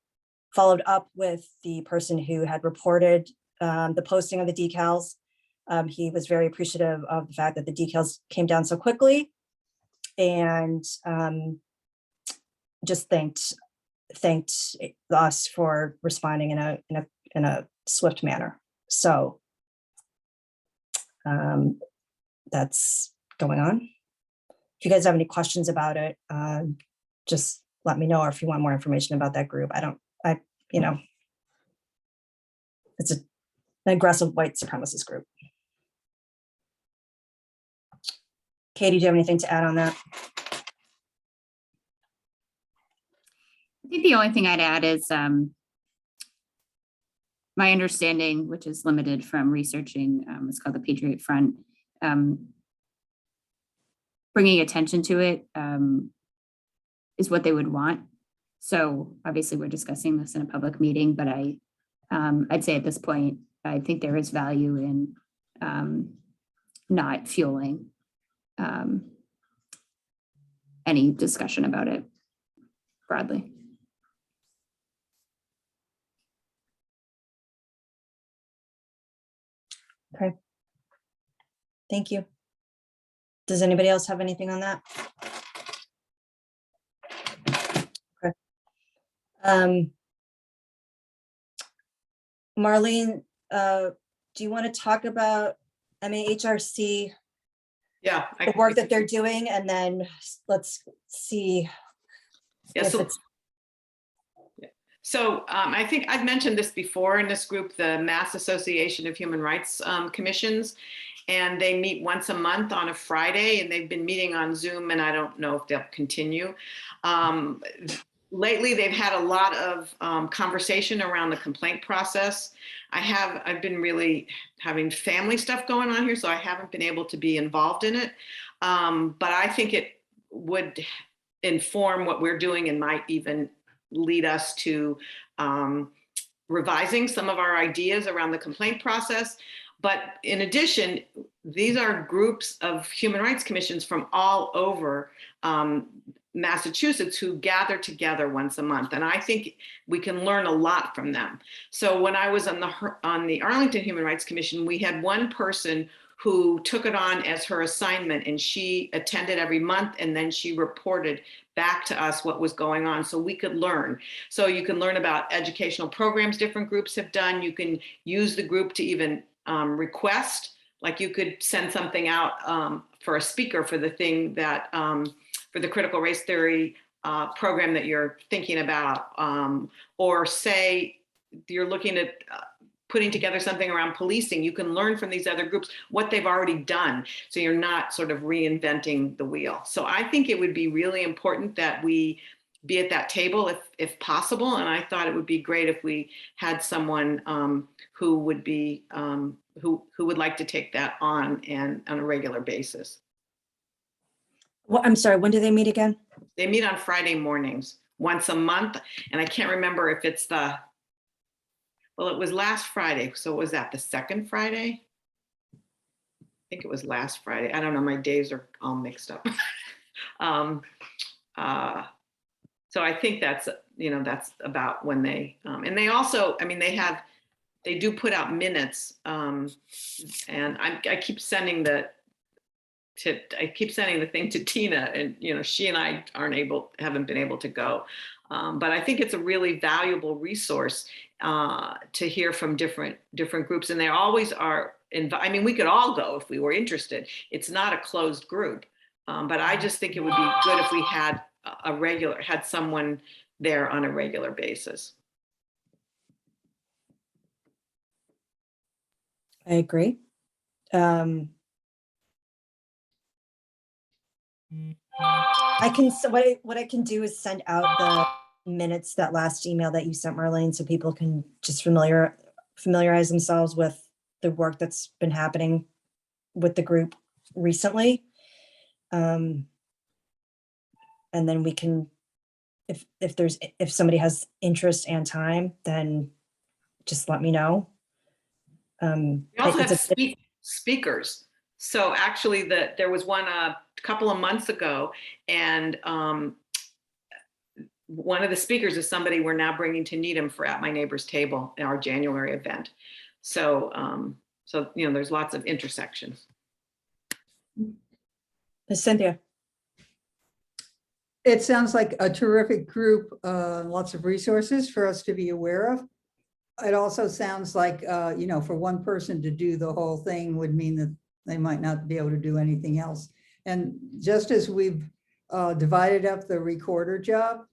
followed up with the person who had reported the posting of the decals. He was very appreciative of the fact that the decals came down so quickly, and just thanked us for responding in a swift manner. So that's going on. If you guys have any questions about it, just let me know, or if you want more information about that group. It's an aggressive white supremacist group. Katie, do you have anything to add on that? I think the only thing I'd add is my understanding, which is limited from researching, it's called the Patriot Front. Bringing attention to it is what they would want. So obviously we're discussing this in a public meeting, but I'd say at this point, I think there is value in not fueling any discussion about it broadly. Okay. Thank you. Does anybody else have anything on that? Okay. Marlene, do you want to talk about MAHRC, Yeah. the work that they're doing, and then let's see. Yeah, so I think I've mentioned this before in this group, the Mass Association of Human Rights Commissions, and they meet once a month on a Friday, and they've been meeting on Zoom, and I don't know if they'll continue. Lately, they've had a lot of conversation around the complaint process. I've been really having family stuff going on here, so I haven't been able to be involved in it. But I think it would inform what we're doing and might even lead us to revising some of our ideas around the complaint process. But in addition, these are groups of human rights commissions from all over Massachusetts who gather together once a month. And I think we can learn a lot from them. So when I was on the Arlington Human Rights Commission, we had one person who took it on as her assignment, and she attended every month, and then she reported back to us what was going on so we could learn. So you can learn about educational programs different groups have done. You can use the group to even request, like you could send something out for a speaker for the thing that, for the critical race theory program that you're thinking about, or say you're looking at putting together something around policing, you can learn from these other groups what they've already done. So you're not sort of reinventing the wheel. So I think it would be really important that we be at that table if possible. And I thought it would be great if we had someone who would be, who would like to take that on and on a regular basis. Well, I'm sorry, when do they meet again? They meet on Friday mornings, once a month. And I can't remember if it's well, it was last Friday. So was that the second Friday? I think it was last Friday. I don't know, my days are all mixed up. So I think that's, that's about when they, and they also, I mean, they do put out minutes. And I keep sending the thing to Tina, and, she and I haven't been able to go. But I think it's a really valuable resource to hear from different groups. And they always are, I mean, we could all go if we were interested. It's not a closed group. But I just think it would be good if we had had someone there on a regular basis. I agree. I can, what I can do is send out the minutes, that last email that you sent, Marlene, so people can just familiarize themselves with the work that's been happening with the group recently. And then we can, if somebody has interest and time, then just let me know. We also have speakers. So actually there was one a couple of months ago, and one of the speakers is somebody we're now bringing to Needham for At My Neighbor's Table in our January event. So, there's lots of intersections. Cynthia. It sounds like a terrific group, lots of resources for us to be aware of. It also sounds like, for one person to do the whole thing would mean that they might not be able to do anything else. And just as we've divided up the recorder job,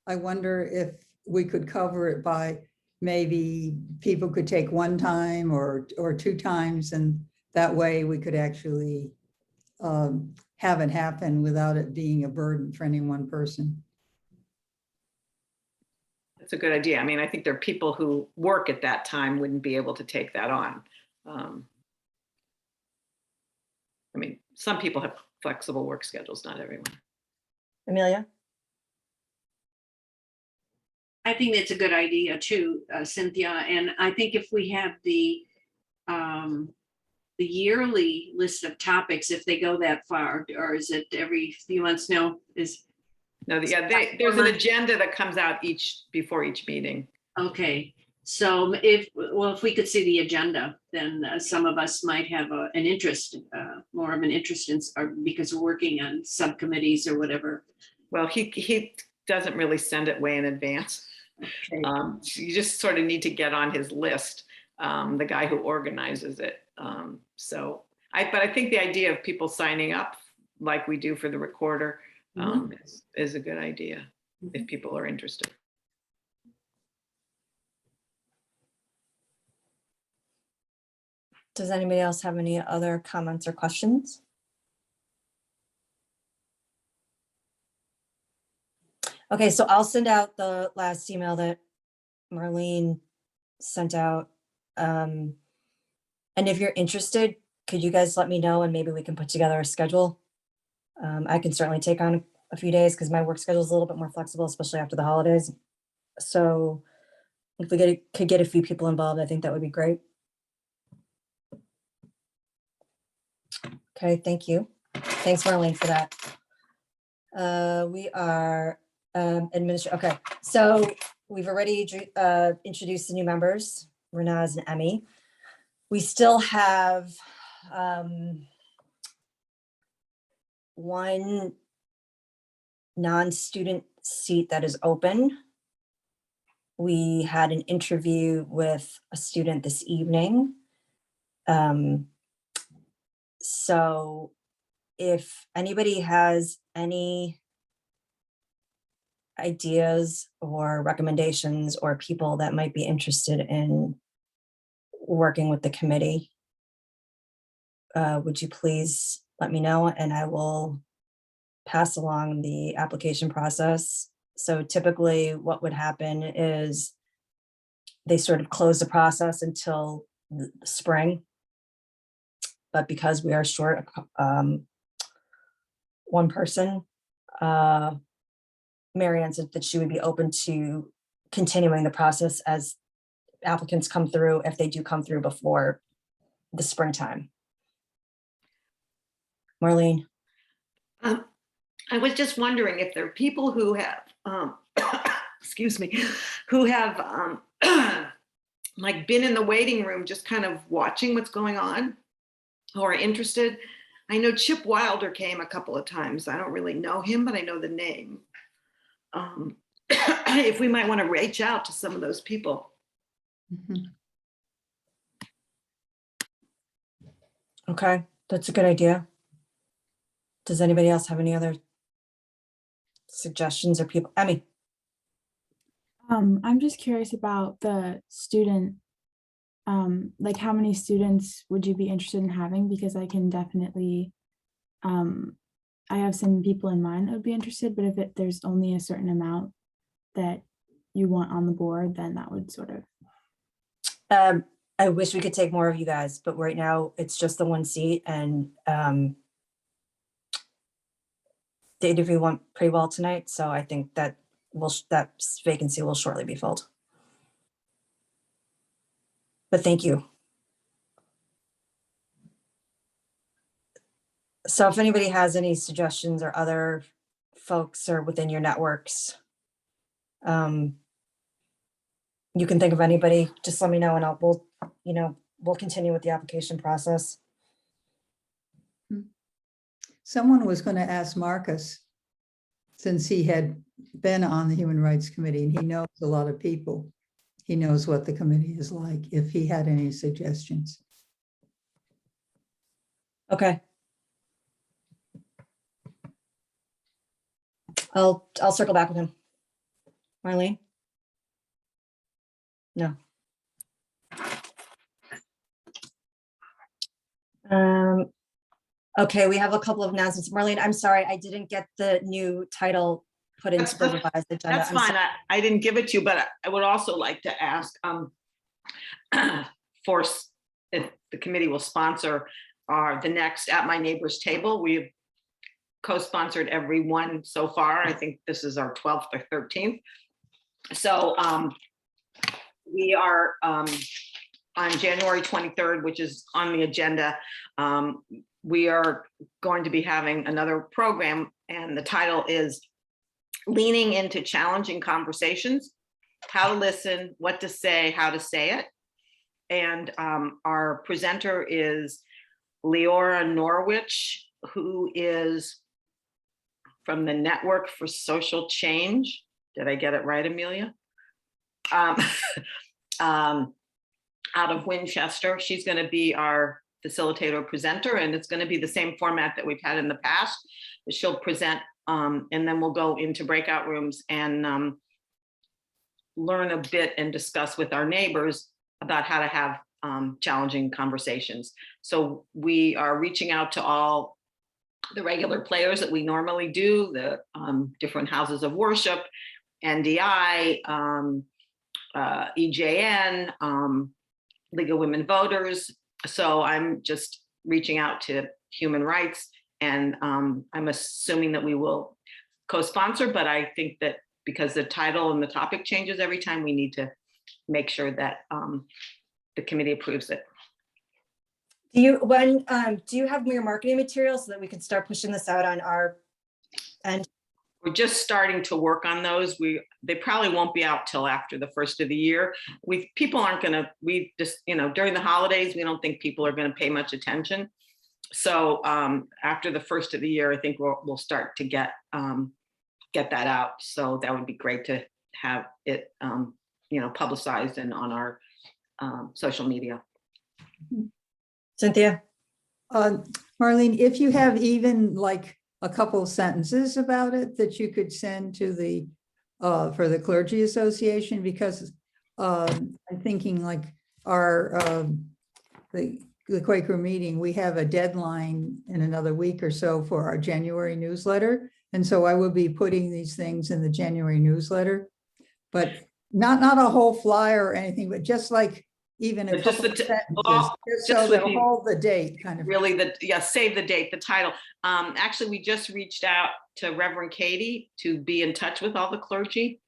I wonder if we could cover it by maybe people could take one time or 2 times, and that way we could actually have it happen without it being a burden for any one person. That's a good idea. I mean, I think there are people who work at that time wouldn't be able to take that on. I mean, some people have flexible work schedules, not everyone. Amelia? I think that's a good idea too, Cynthia. And I think if we have the yearly list of topics, if they go that far, or is it every few months? No, there's an agenda that comes out before each meeting. Okay, so if we could see the agenda, then some of us might have an interest, more of an interest in, or because we're working on subcommittees or whatever. Well, he doesn't really send it way in advance. Okay. You just sort of need to get on his list, the guy who organizes it. But I think the idea of people signing up like we do for the recorder is a good idea if people are interested. Does anybody else have any other comments or questions? Okay, so I'll send out the last email that Marlene sent out. And if you're interested, could you guys let me know and maybe we can put together a schedule? I can certainly take on a few days because my work schedule is a little bit more flexible, especially after the holidays. So if we could get a few people involved, I think that would be great. Okay, thank you. Thanks, Marlene, for that. We are okay, so we've already introduced the new members, Renaz and Emmy. We still have one non-student seat that is open. We had an interview with a student this evening. So if anybody has any ideas or recommendations or people that might be interested in working with the committee, would you please let me know, and I will pass along the application process. So typically what would happen is they sort of close the process until the spring. But because we are short one person, Marianne said that she would be open to continuing the process as applicants come through, if they do come through before the springtime. Marlene? I was just wondering if there are people who have, excuse me, who have like been in the waiting room, just kind of watching what's going on, or are interested. I know Chip Wilder came a couple of times. I don't really know him, but I know the name. If we might want to reach out to some of those people. Mhm. Okay, that's a good idea. Does anybody else have any other suggestions or people? Emmy? I'm just curious about the student, like how many students would you be interested in having? Because I can definitely, I have some people in mind that would be interested, but if there's only a certain amount that you want on the board, then that would sort of. I wish we could take more of you guys, but right now it's just the one seat, and the interview went pretty well tonight, so I think that that vacancy will shortly be filled. But thank you. So if anybody has any suggestions, or other folks or within your networks, you can think of anybody, just let me know, and we'll continue with the application process. Someone was going to ask Marcus, since he had been on the Human Rights Committee and he knows a lot of people. He knows what the committee is like, if he had any suggestions. Okay. I'll circle back with him. Marlene? No. Okay, we have a couple of announcements. Marlene, I'm sorry, I didn't get the new title put into the revised agenda. That's I'm fine. sorry. I didn't give it to you, but I would also like to ask if the committee will sponsor the next At My Neighbor's Table. We've co-sponsored every one so far. I think this is our 12th or 13th. So we are on January 23rd, which is on the agenda. We are going to be having another program, and the title is Leaning into Challenging Conversations, How to Listen, What to Say, How to Say It. And our presenter is Leora Norwich, who is from the Network for Social Change. Did I get it right, Amelia? Out of Winchester. She's going to be our facilitator presenter, and it's going to be the same format that we've had in the past. She'll present, and then we'll go into breakout rooms and learn a bit and discuss with our neighbors about how to have challenging conversations. So we are reaching out to all the regular players that we normally do, the different houses of worship, NDI, EJN, League of Women Voters. So I'm just reaching out to human rights, and I'm assuming that we will co-sponsor, but I think that because the title and the topic changes every time, we need to make sure that the committee approves it. Do you have your marketing materials so that we can start pushing this out on our end? We're just starting to work on those. They probably won't be out till after the first of the year. People aren't gonna, we just, during the holidays, we don't think people are gonna pay much attention. So after the first of the year, I think we'll start to get that out. So that would be great to have it, publicized and on our social media. Cynthia? Marlene, if you have even like a couple of sentences about it that you could send to for the Clergy Association, because I'm thinking like our, the Quaker meeting, we have a deadline in another week or so for our January newsletter. And so I will be putting these things in the January newsletter, but not a whole flyer or anything, but just like even a But just couple of the sentences, well, just just so with they'll the- hold the date kind of. Really, save the date, the title. Actually, we just reached out to Reverend Katie to be in touch with all the clergy.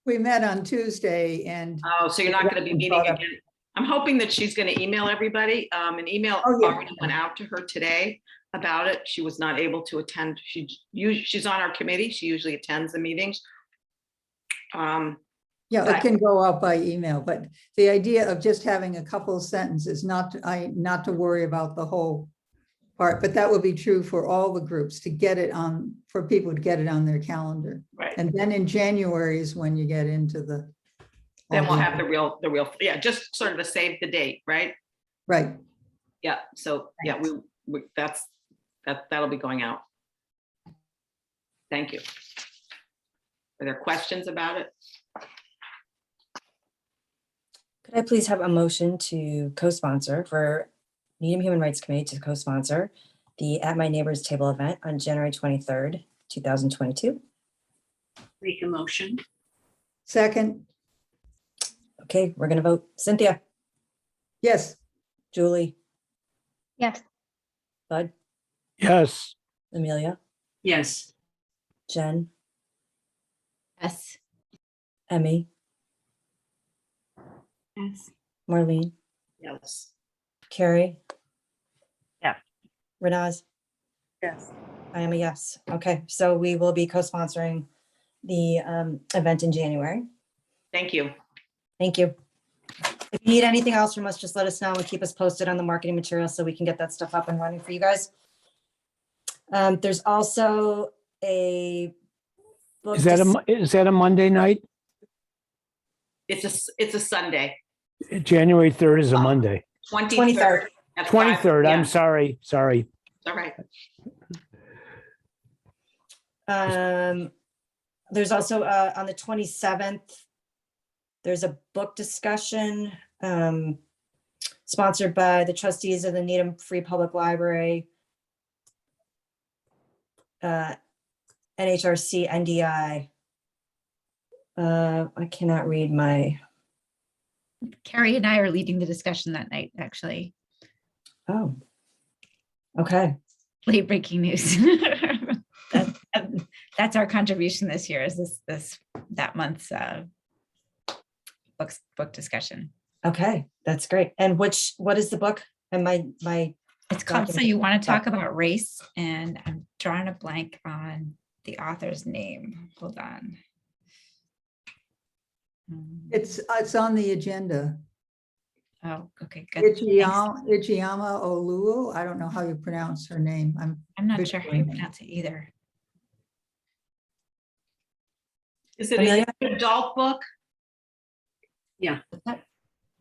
We met on Tuesday and. Oh, so you're not going to be meeting Brought up- again? I'm hoping that she's going to email everybody. An email Oh, yeah. already went out to her today about it. She was not able to attend. She's on our committee. She usually attends the meetings. Yeah, it But- can go out by email, but the idea of just having a couple of sentences, not to worry about the whole part, but that would be true for all the groups to get it on, for people to get it on their calendar. Right. And then in January is when you get into the. Then we'll have the real, yeah, just sort of a save the date, right? Right. Yeah, so, yeah, that'll be going out. Thank you. Are there questions about it? Could I please have a motion to co-sponsor for Needham Human Rights Committee to co-sponsor the At My Neighbor's Table event on January 23rd, 2022? Make a motion. Second, Okay, we're gonna vote. Cynthia, yes, Julie, Yes. Bud, Yes. Amelia, Yes. Jen, Yes. Emmy, Yes. Marlene, Yes. Carrie. Yes. Renaz. Yes. I am a yes. Okay, so we will be co-sponsoring the event in January. Thank you. Thank you. If you need anything else from us, just let us know and keep us posted on the marketing material so we can get that stuff up and running for you guys. There's also a book. Is that a Monday night? It's a Sunday, January 3rd is a Monday. 23rd. 23rd, I'm sorry. All right. There's also on the 27th, there's a book discussion sponsored by the trustees of the Needham Free Public Library, NHRC, NDI. I cannot read my, Carrie and I are leading the discussion that night, actually. oh, okay. Late breaking news. That's our contribution this year, is that month's book discussion. Okay, that's great. And what is the book? And my It's called So You Want to Talk About Race, and I'm drawing a blank on the author's name. Hold on. it's on the agenda. Oh, okay, good. Thanks. Ichiyama Oluo. I don't know how you pronounce her name. I'm not sure how you butchering it. pronounce it either. Is it Amelia? an adult book? Yeah. What's that?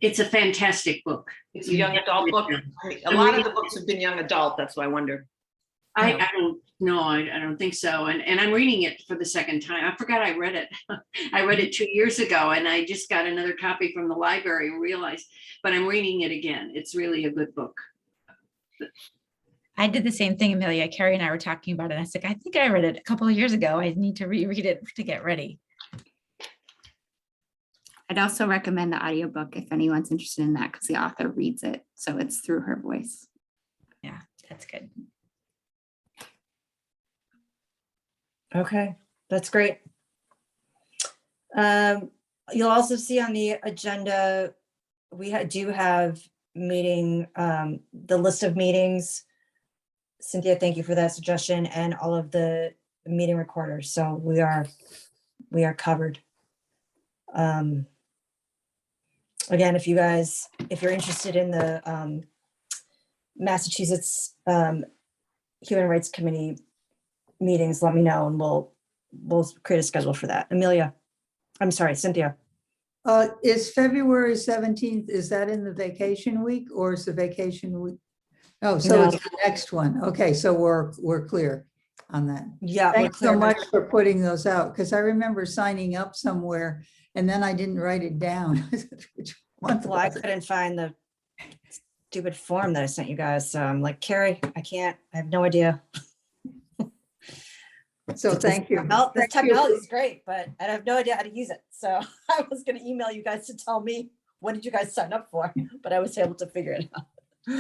It's a fantastic book. It's a young adult book? I mean, a lot of the books have been young adult, that's why I wonder. I don't know. I don't think so. And I'm reading it for the second time. I forgot I read it. I read it 2 years ago and I just got another copy from the library and realized, but I'm reading it again. It's really a good book. I did the same thing, Amelia. Carrie and I were talking about it. And I was like, I think I read it a couple of years ago. I need to reread it to get ready. I'd also recommend the audiobook if anyone's interested in that, because the author reads it. So it's through her voice. Yeah, that's good. Okay, that's great. You'll also see on the agenda, we do have meeting, the list of meetings. Cynthia, thank you for that suggestion, and all of the meeting recorders. So we are covered. Again, if you're interested in the Massachusetts Human Rights Committee meetings, let me know and we'll create a schedule for that. Amelia, I'm sorry, Cynthia. Is February 17th, is that in the vacation week or is the vacation week? Oh, so No. it's the next one. Okay, so we're clear on that. Yeah. we're Thanks so clear. much for putting those out, because I remember signing up somewhere and then I didn't write it down. Which month Well, I was it? couldn't find the stupid form that I sent you guys. So I'm like, Carrie, I have no idea. So thank you. This Thank you. technology is great, but I have no idea how to use it. So I was going to email you guys to tell me what did you guys sign up for, but I was able to figure it out.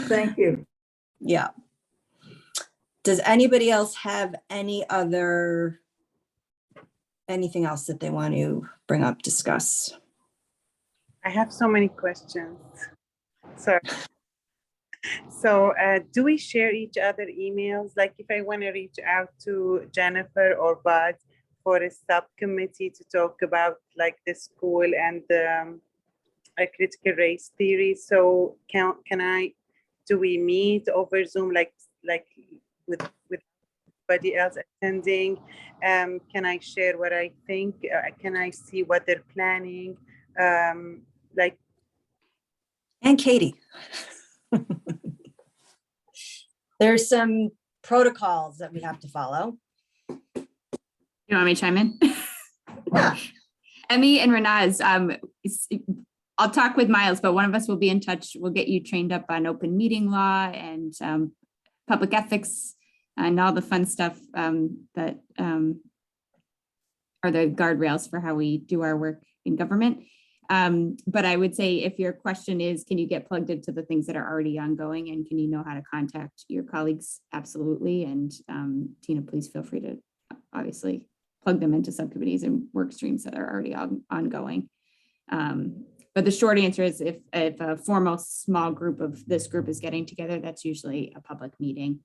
Thank you. Yeah. Does anybody else have anything else that they want to bring up, discuss? I have so many questions. Sorry. So do we share each other emails? Like if I want to reach out to Jennifer or Bud for a subcommittee to talk about like the school and a critical race theory. So do we meet over Zoom like with everybody else attending? Can I share what I think? Can I see what they're planning? Like, And Katie. There's some protocols that we have to follow. You want me to chime in? Yeah. Emmy and Renaz, I'll talk with Miles, but one of us will be in touch. We'll get you trained up on open meeting law and public ethics and all the fun stuff that are the guardrails for how we do our work in government. But I would say if your question is, can you get plugged into the things that are already ongoing and can you know how to contact your colleagues? Absolutely. And Tina, please feel free to obviously plug them into subcommittees and work streams that are already ongoing. But the short answer is if a formal small group of this group is getting together, that's usually a public meeting.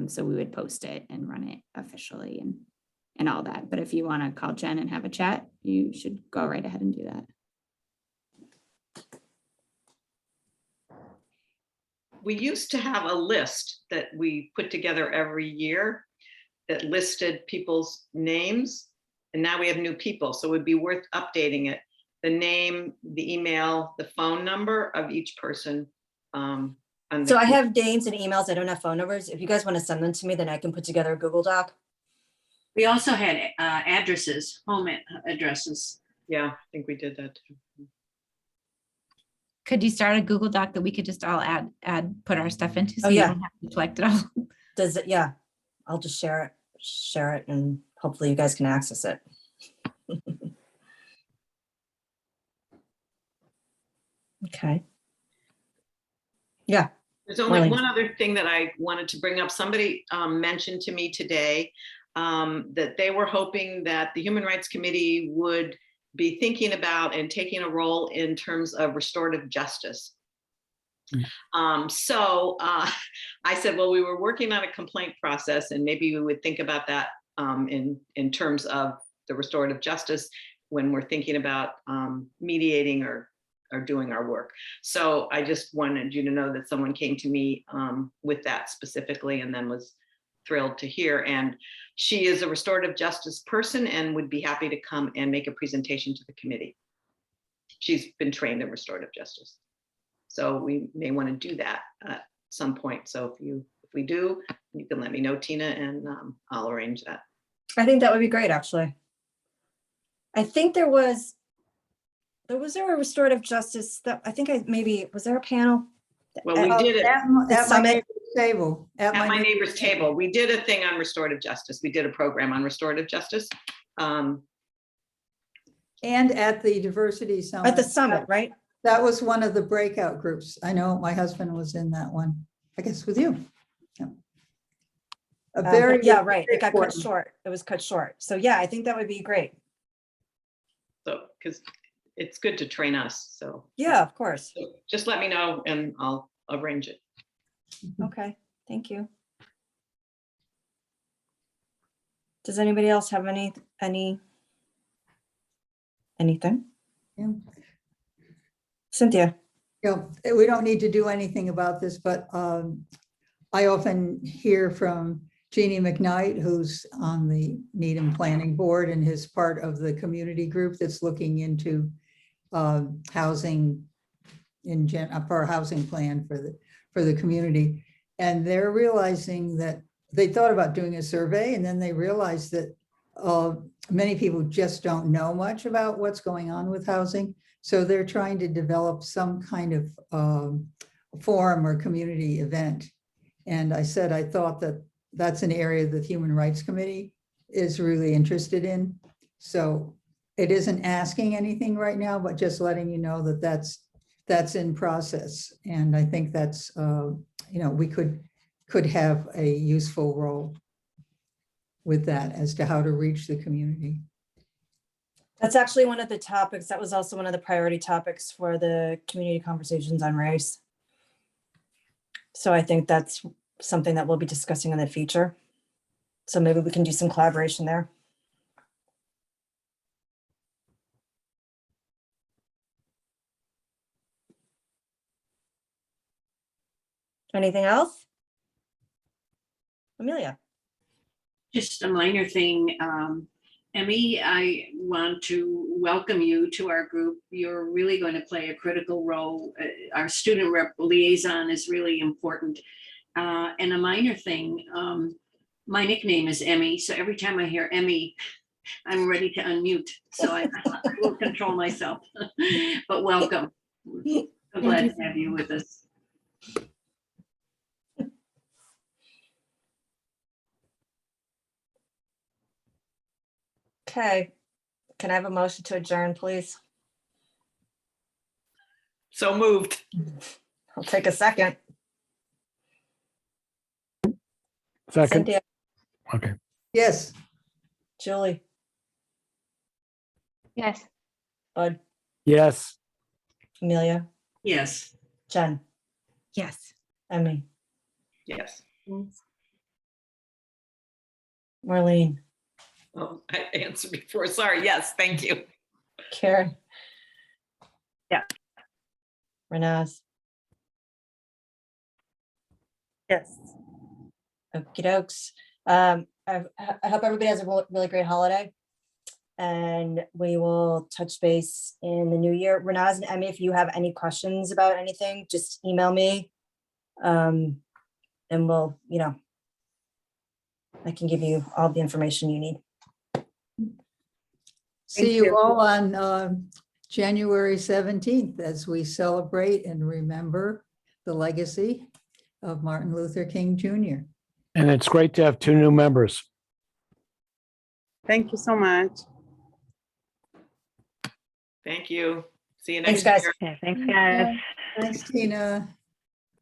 So we would post it and run it officially and all that. But if you want to call Jen and have a chat, you should go right ahead and do that. We used to have a list that we put together every year that listed people's names, and now we have new people, so it would be worth updating it. The name, the email, the phone number of each person. So I have names and emails. I don't have phone numbers. If you guys want to send them to me, then I can put together a Google Doc. We also had addresses, home addresses. Yeah, I think we did that too. Could you start a Google Doc that we could just all put our stuff into? So Oh, you yeah. don't have to collect it all. Does it? Yeah. I'll just share it and hopefully you guys can access it. Okay. Yeah. There's only Marlene. one other thing that I wanted to bring up. Somebody mentioned to me today that they were hoping that the Human Rights Committee would be thinking about and taking a role in terms of restorative justice. So I said, well, we were working on a complaint process and maybe we would think about that in terms of the restorative justice when we're thinking about mediating or doing our work. So I just wanted you to know that someone came to me with that specifically and then was thrilled to hear. And she is a restorative justice person and would be happy to come and make a presentation to the committee. She's been trained in restorative justice. So we may want to do that at some point. So if we do, you can let me know, Tina, and I'll arrange that. I think that would be great, actually. I think was there a restorative justice that I think was there a panel? Well, we did it At my summit. neighbor's table. at my neighbor's table. We did a thing on restorative justice. We did a program on restorative justice. And at the diversity summit. At the summit, right? That was one of the breakout groups. I know my husband was in that one, I guess with you. Yeah. A very. Yeah, right. It got cut important. short. It was cut short. So yeah, I think that would be great. So, because it's good to train us. So Yeah, of course. just let me know and I'll arrange it. Okay, thank you. Does anybody else have anything? Yeah. Cynthia? Yeah, we don't need to do anything about this, but I often hear from Jeannie McKnight, who's on the Needham Planning Board and is part of the community group that's looking into housing for a housing plan for the community. And they're realizing that they thought about doing a survey and then they realized that many people just don't know much about what's going on with housing. So they're trying to develop some kind of forum or community event. And I said, I thought that that's an area that the Human Rights Committee is really interested in. So it isn't asking anything right now, but just letting you know that that's in process. And I think that's, we could have a useful role with that as to how to reach the community. That's actually one of the topics. That was also one of the priority topics for the community conversations on race. So I think that's something that we'll be discussing in the future. So maybe we can do some collaboration there. Anything else? Amelia? Just a minor thing. Emmy, I want to welcome you to our group. You're really going to play a critical role. Our student rep liaison is really important. And a minor thing, my nickname is Emmy, so every time I hear Emmy, I'm ready to unmute. So I will control myself. But welcome. So glad to have you with us. Okay. Can I have a motion to adjourn, please? So moved. I'll take a second. Second. Cynthia, Okay. Yes. Julie, Yes. Bud, Yes. Amelia, Yes. Jen, Yes. Emmy, Yes. Marlene, Oh, I answered before. Sorry. Yes. Thank you. Karen. Yeah. Renaz. Yes. Okey dokes. I hope everybody has a really great holiday. And we will touch base in the new year. Renaz and Emmy, if you have any questions about anything, just email me. And we'll, I can give you all the information you need. See you all on January 17th as we celebrate and remember the legacy of Martin Luther King Jr. And it's great to have 2 new members. Thank you so much. Thank you. See you Thanks, next guys. year. Yeah, thanks, guys. Thanks, Tina.